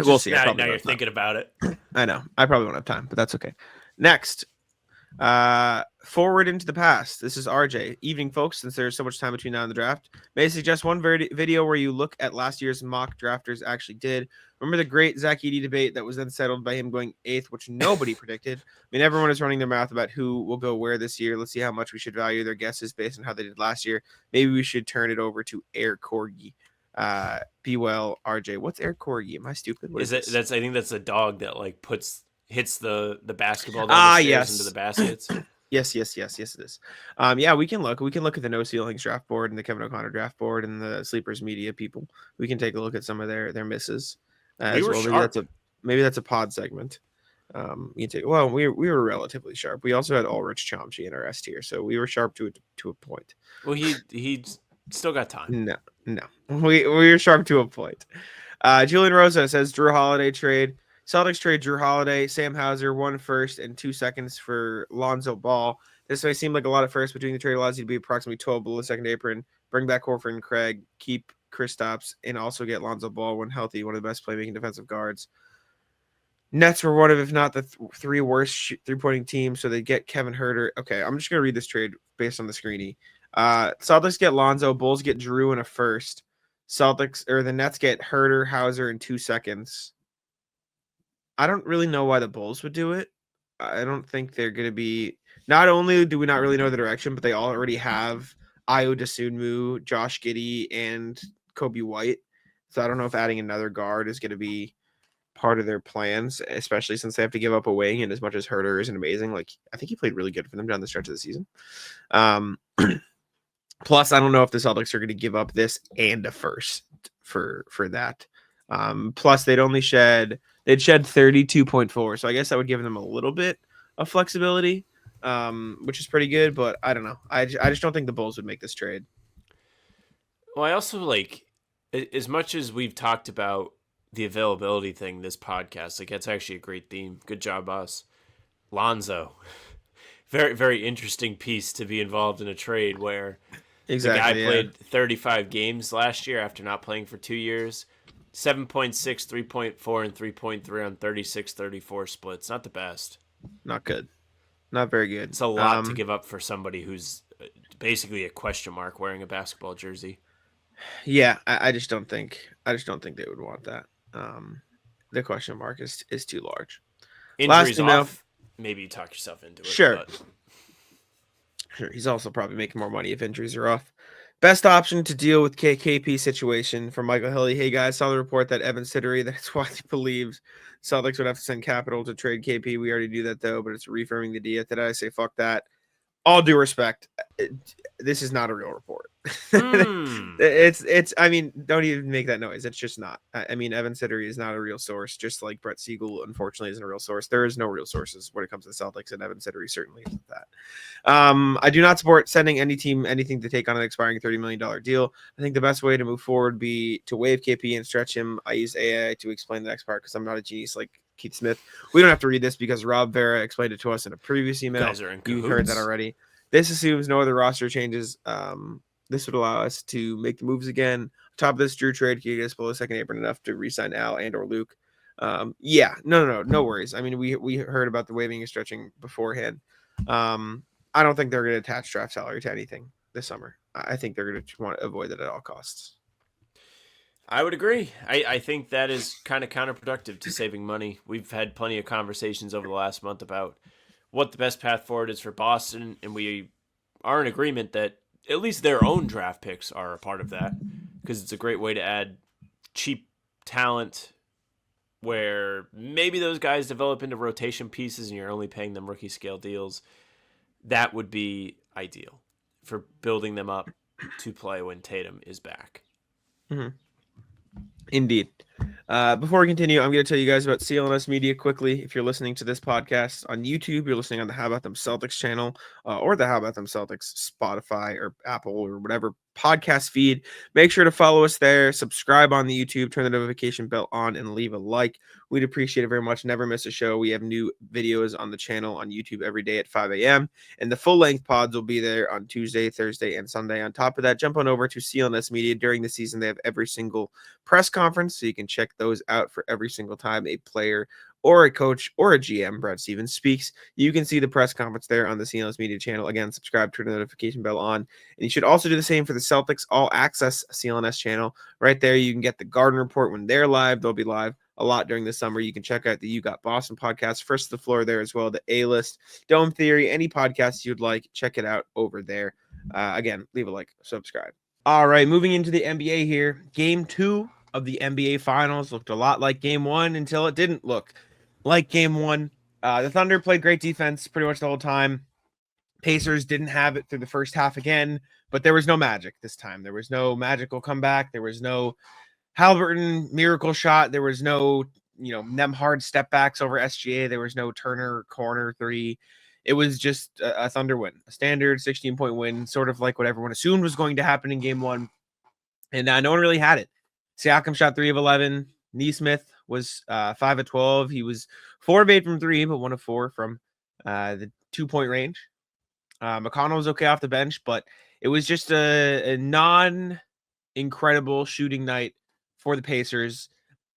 We'll see. Now you're thinking about it. I know. I probably won't have time, but that's okay. Next. Forward into the past. This is RJ. Evening, folks. Since there's so much time between now and the draft, may I suggest one video where you look at last year's mock drafters actually did. Remember the great Zach Edey debate that was then settled by him going 8th, which nobody predicted. I mean, everyone is running their mouth about who will go where this year. Let's see how much we should value their guesses based on how they did last year. Maybe we should turn it over to Air Corgi. Be well, RJ. What's Air Corgi? Am I stupid? What is it? I think that's a dog that like hits the basketball down the stairs into the baskets. Yes, it is. Yeah, we can look. We can look at the No Ceilings draft board and the Kevin O'Connor draft board and the Sleepers Media people. We can take a look at some of their misses. We were sharp. Maybe that's a pod segment. We were relatively sharp. We also had Ulrich Chomsky in our S tier, so we were sharp to a point. Well, he still got time. No, we were sharp to a point. Julian Rosa says Jrue Holiday trade. Celtics trade Jrue Holiday, Sam Hauser, 1 first and 2 seconds for Lonzo Ball. This may seem like a lot at first, but doing the trade allows you to be approximately 12 below the second apron. Bring back Horford and Craig, keep Kristaps, and also get Lonzo Ball when healthy, one of the best playmaking defensive guards. Nets were one of, if not the 3 worst three-pointing teams, so they get Kevin Huerter. Okay, I'm just going to read this trade based on the screeny. Celtics get Lonzo, Bulls get Jrue in a first. The Nets get Huerter, Hauser, in 2 seconds. I don't really know why the Bulls would do it. I don't think they're going to be. Not only do we not really know the direction, but they already have Ayo Dosunmu, Josh Giddey, and Kobe White. So I don't know if adding another guard is going to be part of their plans, especially since they have to give up a wing. And as much as Herter isn't amazing, like I think he played really good for them down the stretch of the season. Plus, I don't know if the Celtics are going to give up this and a first for that. Plus, they'd shed 32.4, so I guess that would give them a little bit of flexibility, which is pretty good. But I don't know. I just don't think the Bulls would make this trade. Well, I also like, as much as we've talked about the availability thing this podcast, like that's actually a great theme. Good job, us. Lonzo, very very interesting piece to be involved in a trade where. Exactly. The guy played 35 games last year after not playing for 2 years. 7.6, 3.4, and 3.3 on 36-34 splits. Not the best. Not good. Not very good. It's a lot to give up for somebody who's basically a question mark wearing a basketball jersey. Yeah, I just don't think they would want that. The question mark is too large. Injuries off. Maybe you talk yourself into it. Sure. But. Sure, he's also probably making more money if injuries are off. Best option to deal with KP situation from Michael Hilly. Hey guys, saw the report that Evan Siddery, that's why he believes Celtics would have to send capital to trade KP. We already do that though, but it's reaffirming the idea. Did I say fuck that? All due respect, this is not a real report. It's. I mean, don't even make that noise. It's just not. I mean, Evan Siddery is not a real source. Just like Brett Siegel, unfortunately, isn't a real source. There is no real sources when it comes to the Celtics, and Evan Siddery certainly isn't that. I do not support sending any team anything to take on an expiring $30 million deal. I think the best way to move forward would be to waive KP and stretch him. I use AI to explain the next part because I'm not a genius like Keith Smith. We don't have to read this because Rob Vera explained it to us in a previous email. You heard that already. This assumes no other roster changes. This would allow us to make the moves again. On top of this, Jrue trade can get us below the second apron enough to re-sign Al and or Luke. No worries. I mean, we heard about the waiving and stretching beforehand. I don't think they're going to attach draft salary to anything this summer. I think they're going to want to avoid that at all costs. I would agree. I think that is kind of counterproductive to saving money. We've had plenty of conversations over the last month about what the best path forward is for Boston, and we are in agreement that at least their own draft picks are a part of that because it's a great way to add cheap talent where maybe those guys develop into rotation pieces and you're only paying them rookie scale deals. That would be ideal for building them up to play when Tatum is back. Mm-hmm. Indeed. Before we continue, I'm going to tell you guys about CLNS Media quickly. If you're listening to this podcast on YouTube, you're listening on the How About Them Celtics channel or the How About Them Celtics Spotify or Apple or whatever podcast feed. Make sure to follow us there, subscribe on the YouTube, turn the notification bell on, and leave a like. We'd appreciate it very much. Never miss a show. We have new videos on the channel on YouTube every day at 5 a.m. And the full-length pods will be there on Tuesday, Thursday, and Sunday. On top of that, jump on over to CLNS Media. During the season, they have every single press conference, so you can check those out for every single time a player or a coach or a GM, Brad Stevens, speaks. You can see the press conference there on the CLNS Media channel. Again, subscribe, turn the notification bell on. And you should also do the same for the Celtics All Access CLNS channel. Right there, you can get the Garden Report when they're live. They'll be live a lot during the summer. You can check out the You Got Boston podcast, First to the Floor there as well, the A-List, Dome Theory, any podcast you'd like, check it out over there. Again, leave a like, subscribe. All right, moving into the NBA here. Game 2 of the NBA Finals looked a lot like Game 1 until it didn't look like Game 1. The Thunder played great defense pretty much the whole time. Pacers didn't have it through the first half again, but there was no magic this time. There was no magical comeback. There was no Halliburton miracle shot. There was no, Nemhard step backs over SGA. There was no Turner corner three. It was just a Thunder win, a standard 16-point win, sort of like what everyone assumed was going to happen in Game 1. And no one really had it. Siakam shot 3 of 11. Nesmith was 5 of 12. He was 4 of 8 from 3, but 1 of 4 from the 2-point range. McConnell was okay off the bench, but it was just a non-incredible shooting night for the Pacers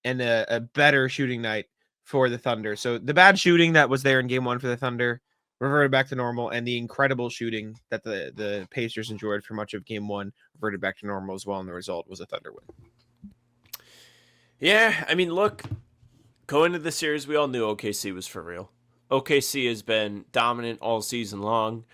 and a better shooting night for the Thunder. So the bad shooting that was there in Game 1 for the Thunder reverted back to normal, and the incredible shooting that the Pacers enjoyed for much of Game 1 reverted back to normal as well, and the result was a Thunder win. Yeah, I mean, look, going into the series, we all knew OKC was for real. OKC has been dominant all season long.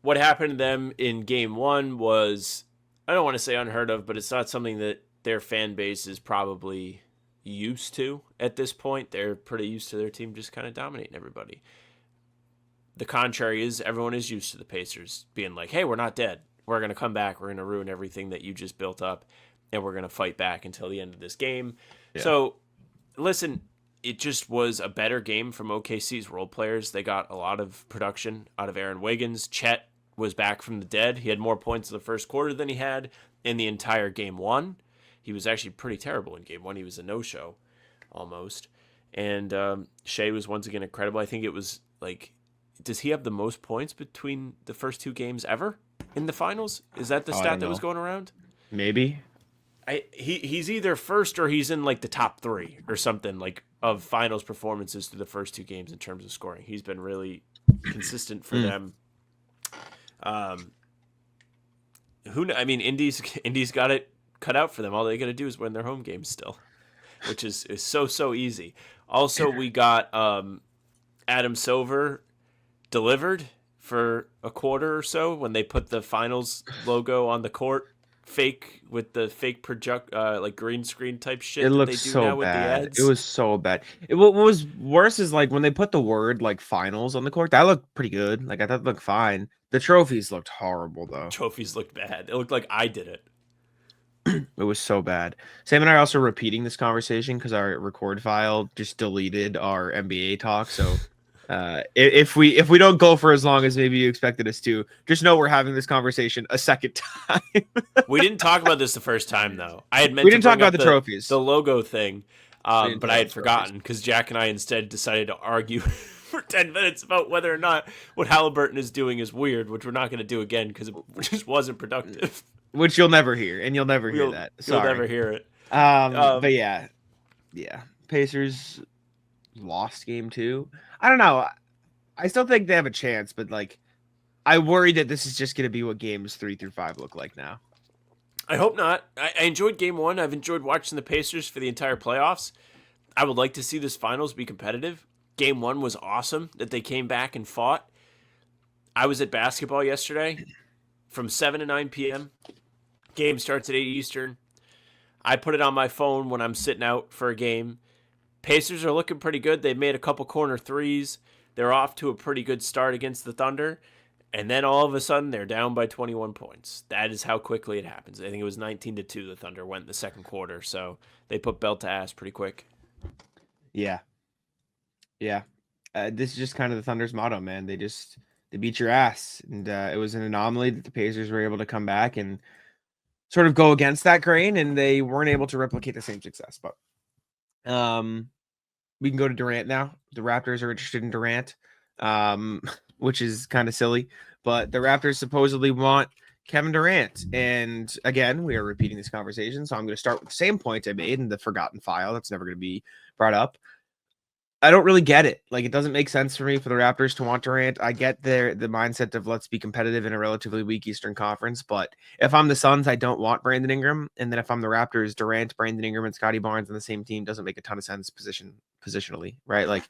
What happened to them in Game 1 was, I don't want to say unheard of, but it's not something that their fan base is probably used to at this point. They're pretty used to their team just kind of dominating everybody. The contrary is everyone is used to the Pacers being like, hey, we're not dead. We're going to come back. We're going to ruin everything that you just built up, and we're going to fight back until the end of this game. Yeah. So, listen, it just was a better game from OKC's role players. They got a lot of production out of Aaron Wiggins. Chet was back from the dead. He had more points in the first quarter than he had in the entire game one. He was actually pretty terrible in game one. He was a no-show almost. And Shea was once again incredible. I think it was like, does he have the most points between the first two games ever in the finals? Is that the stat that was going around? Maybe. He's either first or he's in like the top three or something like of finals performances through the first two games in terms of scoring. He's been really consistent for them. Indy's got it cut out for them. All they got to do is win their home games still, which is so easy. Also, we got Adam Silver delivered for a quarter or so when they put the finals logo on the court, fake with the fake project like green screen type shit. It looked so bad. It was so bad. What was worse is like when they put the word like finals on the court, that looked pretty good. Like I thought it looked fine. The trophies looked horrible though. Trophies looked bad. It looked like I did it. It was so bad. Sam and I are also repeating this conversation because our record file just deleted our NBA talk. So if we don't go for as long as maybe you expected us to, just know we're having this conversation a second time. We didn't talk about this the first time though. I had meant we didn't talk about the trophies, the logo thing, but I had forgotten because Jack and I instead decided to argue for 10 minutes about whether or not what Halliburton is doing is weird, which we're not going to do again because it just wasn't productive. Which you'll never hear, and you'll never hear that. Sorry. You'll never hear it. But yeah. Pacers lost game 2. I don't know. I still think they have a chance, but like, I worry that this is just going to be what games 3 through 5 look like now. I hope not. I enjoyed game 1. I've enjoyed watching the Pacers for the entire playoffs. I would like to see this finals be competitive. Game 1 was awesome that they came back and fought. I was at basketball yesterday from 7 to 9 p.m. Game starts at 8 Eastern. I put it on my phone when I'm sitting out for a game. Pacers are looking pretty good. They've made a couple corner threes. They're off to a pretty good start against the Thunder. And then all of a sudden, they're down by 21 points. That is how quickly it happens. I think it was 19-2 the Thunder went in the second quarter. So they put belt to ass pretty quick. Yeah. This is just kind of the Thunder's motto, man. They beat your ass. And it was an anomaly that the Pacers were able to come back and sort of go against that grain, and they weren't able to replicate the same success. But we can go to Durant now. The Raptors are interested in Durant, which is kind of silly. But the Raptors supposedly want Kevin Durant. And again, we are repeating this conversation, so I'm going to start with the same points I made in the forgotten file. That's never going to be brought up. I don't really get it. Like, it doesn't make sense for me for the Raptors to want Durant. I get the mindset of let's be competitive in a relatively weak Eastern Conference, but if I'm the Suns, I don't want Brandon Ingram. And then if I'm the Raptors, Durant, Brandon Ingram, and Scotty Barnes on the same team doesn't make a ton of sense positionally, right? Like,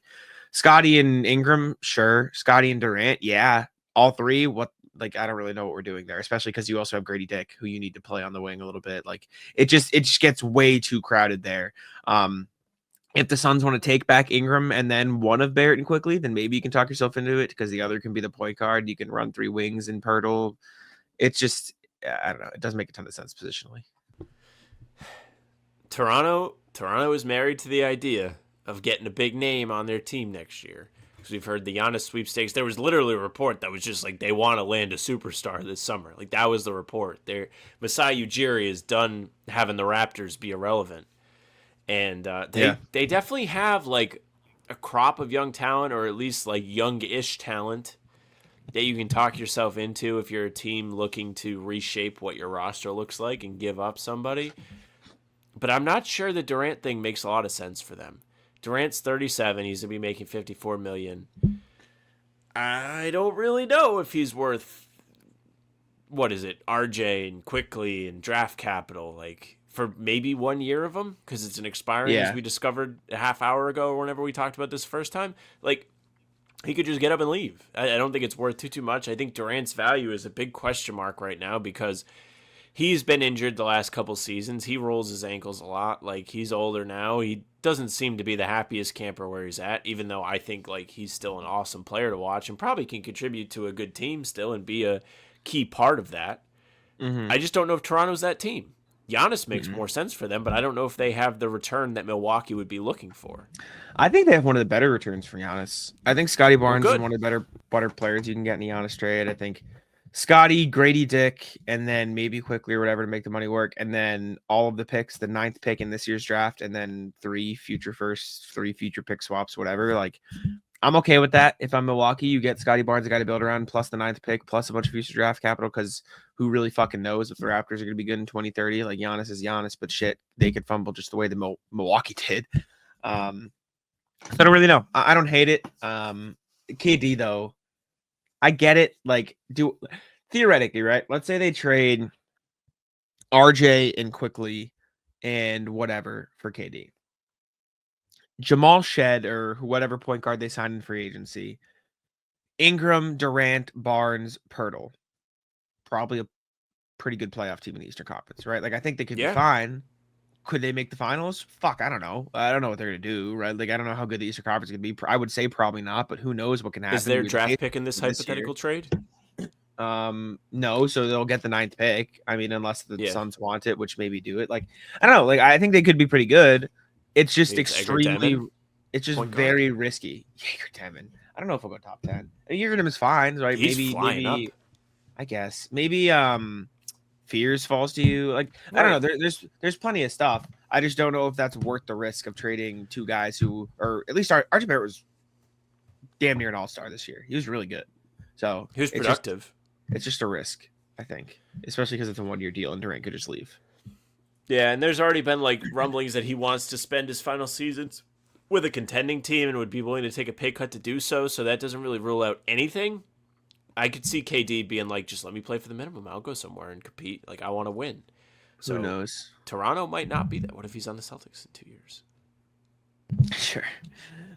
Scotty and Ingram, sure. Scotty and Durant, yeah. All three, what? Like, I don't really know what we're doing there, especially because you also have Grady Dick, who you need to play on the wing a little bit. Like, it just gets way too crowded there. If the Suns want to take back Ingram and then one of Barrett and Quickly, then maybe you can talk yourself into it because the other can be the point guard. You can run 3 wings and Pirtle. It's just, I don't know. It doesn't make a ton of sense positionally. Toronto is married to the idea of getting a big name on their team next year. Because we've heard the Giannis sweepstakes. There was literally a report that was just like they want to land a superstar this summer. Like, that was the report. Masai Ujiri is done having the Raptors be irrelevant. And they definitely have like a crop of young talent, or at least like young-ish talent that you can talk yourself into if you're a team looking to reshape what your roster looks like and give up somebody. But I'm not sure the Durant thing makes a lot of sense for them. Durant's 37. He's going to be making $54 million. I don't really know if he's worth, what is it, RJ and Quickly and draft capital, like, for maybe 1 year of them, because it's an expiring, as we discovered a half hour ago or whenever we talked about this first time. Like, he could just get up and leave. I don't think it's worth too much. I think Durant's value is a big question mark right now because he's been injured the last couple seasons. He rolls his ankles a lot. Like, he's older now. He doesn't seem to be the happiest camper where he's at, even though I think like he's still an awesome player to watch and probably can contribute to a good team still and be a key part of that. Mm-hmm. I just don't know if Toronto's that team. Giannis makes more sense for them, but I don't know if they have the return that Milwaukee would be looking for. I think they have one of the better returns for Giannis. I think Scotty Barnes is good. one of the better players you can get in the Giannis trade. I think Scotty, Grady Dick, and then maybe quickly or whatever to make the money work. And then all of the picks, the 9th pick in this year's draft, and then 3 future firsts, 3 future pick swaps, whatever. Like, I'm okay with that. If I'm Milwaukee, you get Scotty Barnes, a guy to build around, plus the 9th pick, plus a bunch of future draft capital, because who really fucking knows if the Raptors are going to be good in 2030? Like, Giannis is Giannis, but shit, they could fumble just the way the Milwaukee did. I don't really know. I don't hate it. KD, though, I get it. Like, theoretically, right? Let's say they trade RJ and quickly and whatever for KD. Jamal Shed or whatever point guard they signed in free agency. Ingram, Durant, Barnes, Pirtle. Probably a pretty good playoff team in the Eastern Conference, right? Like, I think they could be fine. Could they make the finals? Fuck, I don't know. I don't know what they're going to do, right? Like, I don't know how good the Eastern Conference could be. I would say probably not, but who knows what can happen. Is there draft pick in this hypothetical trade? No, so they'll get the 9th pick. I mean, unless the Suns want it, which maybe do it. Like, I don't know. Like, I think they could be pretty good. It's just extremely, it's just very risky. Jaeger I don't know if I'll go top 10. Jaeger is fine, right? He's flying up. I guess maybe Fears falls to you. Like, I don't know. There's plenty of stuff. I just don't know if that's worth the risk of trading 2 guys who, or at least RJ Barrett was damn near an all-star this year. He was really good. So he was productive. It's just a risk, I think, especially because it's a 1-year deal and Durant could just leave. Yeah, and there's already been like rumblings that he wants to spend his final seasons with a contending team and would be willing to take a pay cut to do so. So that doesn't really rule out anything. I could see KD being like, just let me play for the minimum. I'll go somewhere and compete. Like, I want to win. So who knows? Toronto might not be that. What if he's on the Celtics in 2 years? Sure.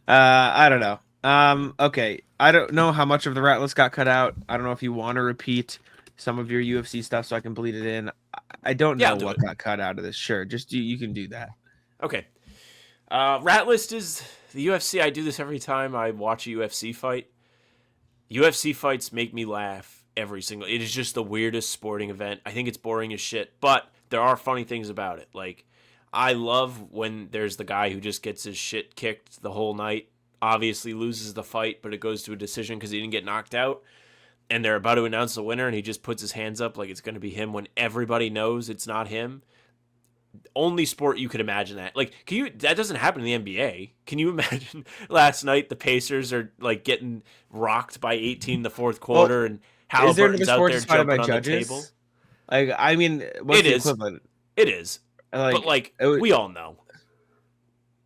I don't know. Okay. I don't know how much of the Rattlers got cut out. I don't know if you want to repeat some of your UFC stuff so I can bleed it in. I don't know what got cut out of this. Sure. Just you can do that. Okay. Rat list is the UFC. I do this every time I watch a UFC fight. UFC fights make me laugh every single. It is just the weirdest sporting event. I think it's boring as shit, but there are funny things about it. Like, I love when there's the guy who just gets his shit kicked the whole night, obviously loses the fight, but it goes to a decision because he didn't get knocked out, and they're about to announce the winner, and he just puts his hands up like it's going to be him when everybody knows it's not him. Only sport you could imagine that. Like, that doesn't happen in the NBA. Can you imagine last night the Pacers are like getting rocked by 18 in the fourth quarter, and Halliburton's out there jumping on the table? Like, I mean, what's the equivalent? It is. Like, but like, we all know.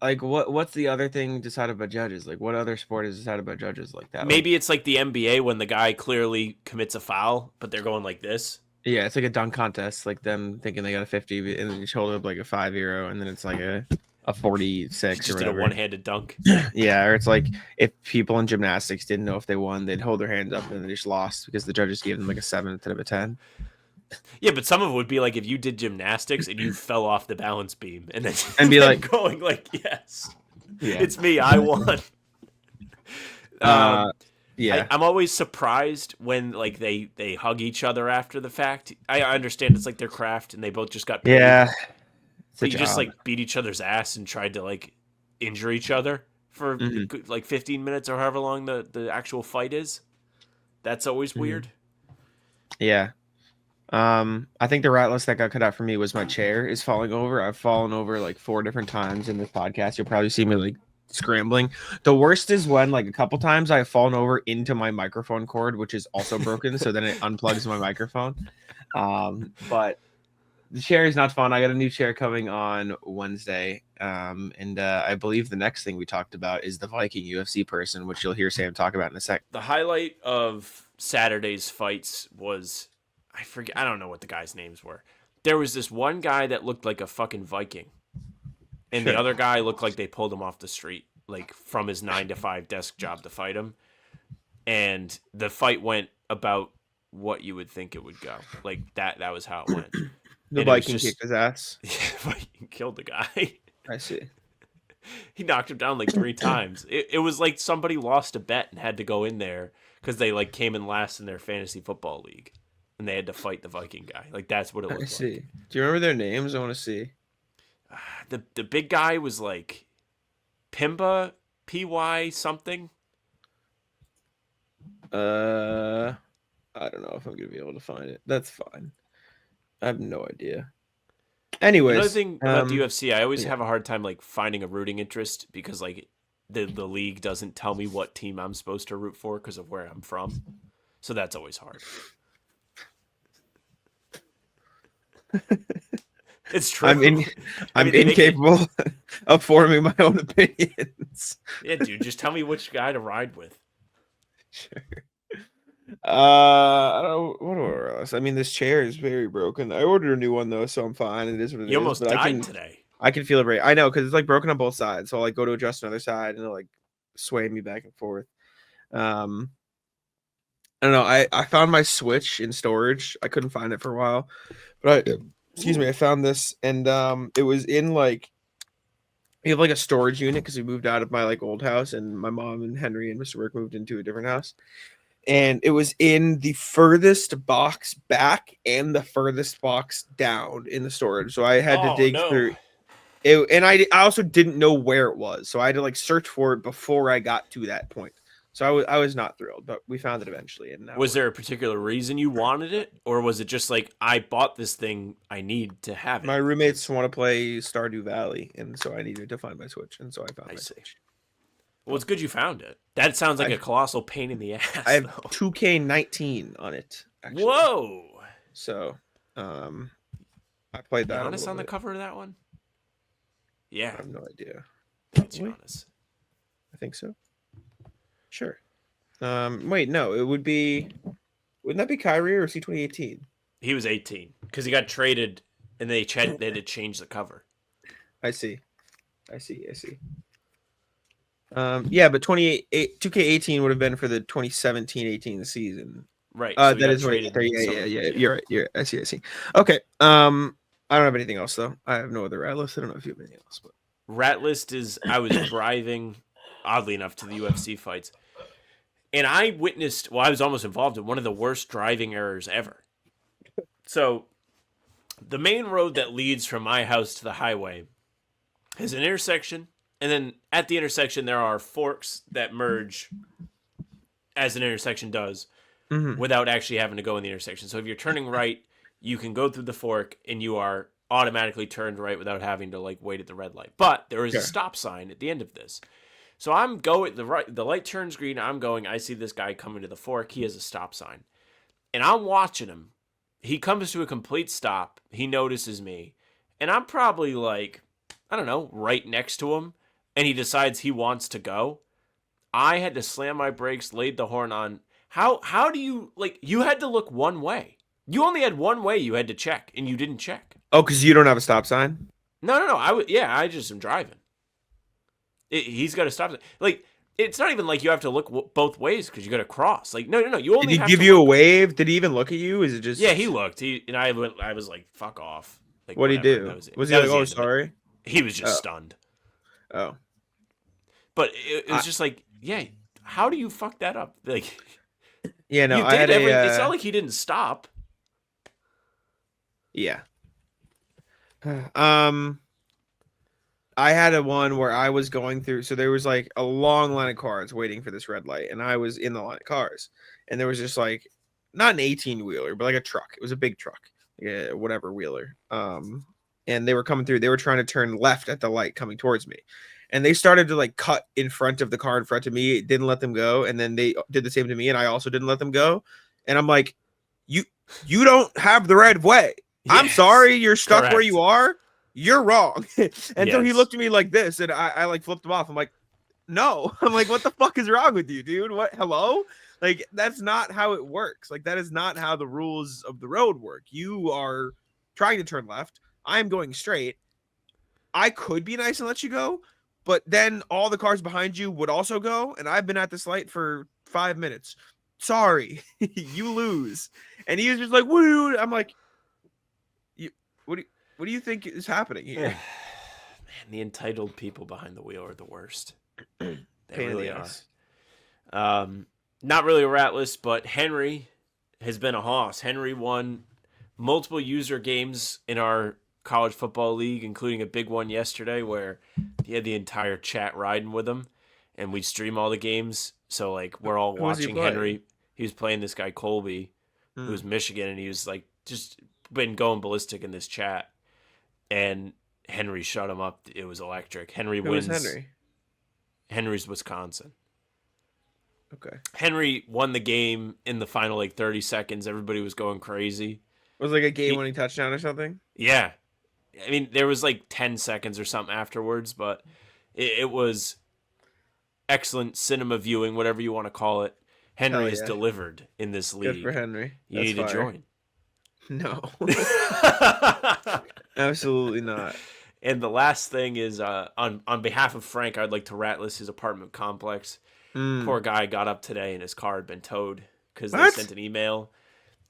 Like, what's the other thing decided by judges? Like, what other sport is decided by judges like that? Maybe it's like the NBA when the guy clearly commits a foul, but they're going like this. Yeah, it's like a dunk contest, like them thinking they got a 50 and then you hold up like a 5-0 and then it's like a 46 just or whatever. Did a one-handed dunk. Yeah, or it's like if people in gymnastics didn't know if they won, they'd hold their hands up and they just lost because the judges gave them like a 7 instead of a 10. Yeah, but some of it would be like if you did gymnastics and you fell off the balance beam and then and be like going like, yes, it's me, I won. Yeah, I'm always surprised when like they hug each other after the fact. I understand it's like their craft and they both just got paid. Yeah, but you just like beat each other's ass and tried to like injure each other for like 15 minutes or however long the actual fight is. That's always weird. Yeah. I think the rat list that got cut out for me was my chair is falling over. I've fallen over like 4 different times in this podcast. You'll probably see me like scrambling. The worst is when like a couple times I've fallen over into my microphone cord, which is also broken. So then it unplugs my microphone. But the chair is not fun. I got a new chair coming on Wednesday. And I believe the next thing we talked about is the Viking UFC person, which you'll hear Sam talk about in a sec. The highlight of Saturday's fights was, I don't know what the guys' names were. There was this one guy that looked like a fucking Viking. And the other guy looked like they pulled him off the street, like from his 9-to-5 desk job to fight him. And the fight went about what you would think it would go. Like that was how it went. The and it was Viking just kicked his ass. Viking killed the guy. I see. He knocked him down like 3 times. It was like somebody lost a bet and had to go in there because they like came in last in their fantasy football league, and they had to fight the Viking guy. Like that's what it I looked see. like. Do you remember their names? I want to see. The big guy was like Pimba, PY something. I don't know if I'm gonna be able to find it. That's fine. I have no idea. Anyways, Another thing about the UFC, I always yeah. have a hard time like finding a rooting interest because like the league doesn't tell me what team I'm supposed to root for because of where I'm from. So that's always hard. It's true. I'm incapable of forming my own opinions. Yeah, dude, just tell me which guy to ride with. Sure. I don't. What order else? I mean, this chair is very broken. I ordered a new one though, so I'm fine. It is what it is. You almost but died today. I can feel it right. I know because it's like broken on both sides. So I'll like go to adjust another side and it'll like sway me back and forth. I don't know. I found my Switch in storage. I couldn't find it for a while, but I found this and it was in like we have like a storage unit because we moved out of my like old house and my mom and Henry and Mr. Work moved into a different house. And it was in the furthest box back and the furthest box down in the storage. So I had to dig through it. And I also didn't know where it was. So I had to like search for it before I got to that point. So I was not thrilled, but we found it eventually. And was there a particular reason you wanted it? Or was it just like, I bought this thing, I need to have it? My roommates want to play Stardew Valley. And so I needed to find my Switch. And so I found my Switch. Well, it's good you found it. That sounds like a colossal pain in the ass. I have 2K19 on it. Actually. Whoa! So, I played that. Giannis on the cover of that one? Yeah. I have no idea. It's Giannis. I think so. Sure. Wait, no, it would be. Wouldn't that be Kyrie or is he 2018? He was 18 because he got traded and they had to change the cover. I see. Yeah, but 2K18 would have been for the 2017-18 season. Right. So that is right. Yeah. You're right. I see. Okay. I don't have anything else though. I have no other rat list. I don't know if you have anything else. But rat list is I was driving, oddly enough, to the UFC fights, and I witnessed. Well, I was almost involved in one of the worst driving errors ever. So, the main road that leads from my house to the highway is an intersection. And then at the intersection, there are forks that merge as an intersection does without actually having to go in the intersection. So if you're turning right, you can go through the fork and you are automatically turned right without having to like wait at the red light. But there is a stop sign at the end of this. So I'm going, the light turns green. I'm going, I see this guy coming to the fork. He has a stop sign. And I'm watching him. He comes to a complete stop. He notices me. And I'm probably like, I don't know, right next to him. And he decides he wants to go. I had to slam my brakes, laid the horn on. How do you, like, you had to look one way. You only had one way you had to check, and you didn't check. oh, because you don't have a stop sign? No. I just am driving. He's got to stop. Like, it's not even like you have to look both ways because you got to cross. Like, no. You only Did he have give to you look. a wave? Did he even look at you? Is it just? Yeah, he looked. I was like, fuck off. Like, what did he do? Was he like, oh, sorry? He was just stunned. Oh. But it was just like, yeah, how do you fuck that up? Like, yeah, no, I had it's not like he didn't stop. Yeah. I had a one where I was going through, so there was like a long line of cars waiting for this red light, and I was in the line of cars, and there was just like not an 18-wheeler, but like a truck. It was a big truck, yeah, whatever wheeler. And they were coming through. They were trying to turn left at the light coming towards me. And they started to like cut in front of the car in front of me. It didn't let them go. And then they did the same to me. And I also didn't let them go. And I'm like, you don't have the right of way. Yes, I'm sorry. You're stuck where you are. You're wrong. And so he looked at me like this. And I like flipped him off. I'm like, no. I'm like, what the fuck is wrong with you, dude? What? Hello? Like, that's not how it works. Like, that is not how the rules of the road work. You are trying to turn left. I'm going straight. I could be nice and let you go. But then all the cars behind you would also go, and I've been at this light for 5 minutes. Sorry, you lose. And he was just like, woo. I'm like, What do you think is happening here? Man, the entitled people behind the wheel are the worst. They Pain really in the are. ass. Not really a rat list, but Henry has been a hoss. Henry won multiple user games in our college football league, including a big one yesterday where he had the entire chat riding with him, and we'd stream all the games. So like we're all Who was he watching playing? Henry. He was playing this guy Colby, who was Michigan, and he was like just been going ballistic in this chat. And Henry shut him up. It was electric. Henry Who wins. was Henry? Henry's Wisconsin. Okay. Henry won the game in the final like 30 seconds. Everybody was going crazy. Was it like a game-winning touchdown or something? Yeah. I mean, there was like 10 seconds or something afterwards, but it was excellent cinema viewing, whatever you want to call it. Henry Hell has yeah. delivered in this league. Good for Henry. You That's need to fire. join. No. Absolutely not. And the last thing is, on behalf of Frank, I'd like to rat list his apartment complex. Poor guy got up today and his car had been towed because they What? sent an email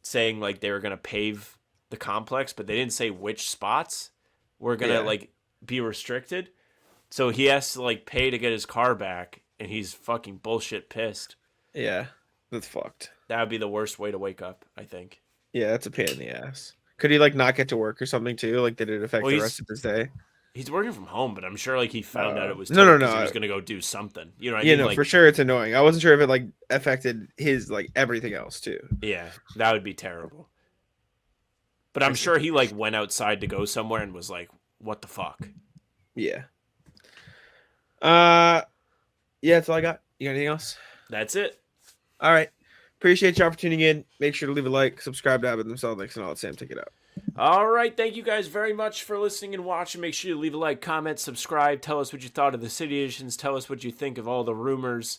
saying like they were going to pave the complex, but they didn't say which spots were going to like be restricted. So he has to like pay to get his car back, and he's fucking bullshit pissed. Yeah. That's fucked. That would be the worst way to wake up, I think. Yeah, that's a pain in the ass. Could he like not get to work or something too? Like, did it affect Well, the he's- rest of his day? He's working from home, but I'm sure like he found out it was No, no, towed 'cause no, he was I- going to go do something. You know what I Yeah, mean? no, Like, for sure it's annoying. I wasn't sure if it like affected his like everything else too. yeah, that would be terrible. But I'm sure he like went outside to go somewhere and was like, "What the fuck?" Yeah. Yeah, that's all I got. You got anything else? That's it. All right. Appreciate y'all for tuning in. Make sure to leave a like, subscribe to Bout Them Celtics, and I'll let Sam take it out. All right, thank you guys very much for listening and watching. Make sure you leave a like, comment, subscribe. Tell us what you thought of the City Editions. Tell us what you think of all the rumors.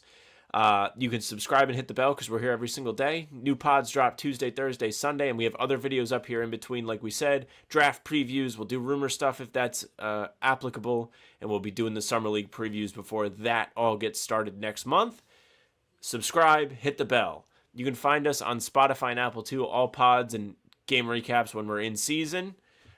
You can subscribe and hit the bell because we're here every single day. New pods drop Tuesday, Thursday, Sunday, and we have other videos up here in between, like we said. Draft previews. We'll do rumor stuff if that's applicable, and we'll be doing the Summer League previews before that all gets started next month. Subscribe, hit the bell. You can find us on Spotify and Apple too. All pods and game recaps when we're in season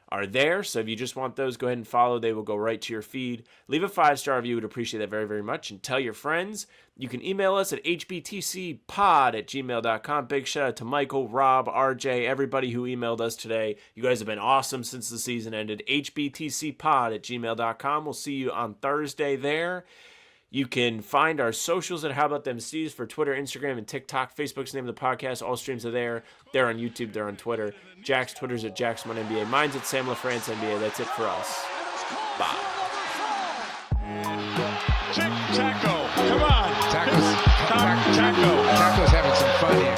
are there. So if you just want those, go ahead and follow. They will go right to your feed. Leave a 5-star review. Would appreciate that very, very much. And tell your friends. You can email us at hbtcpod@gmail.com. Big shout out to Michael, Rob, RJ, everybody who emailed us today. You guys have been awesome since the season ended. hbtcpod@gmail.com. We'll see you on Thursday there. You can find our socials at How About Them Steves for Twitter, Instagram, and TikTok. Facebook's the name of the podcast. All streams are there. They're on YouTube. They're on Twitter. Jack's Twitter's at JacksOneNBA. Mine's at Sam LaFrance NBA. That's it for us. Bye. Taco, come on. Taco's having some fun here.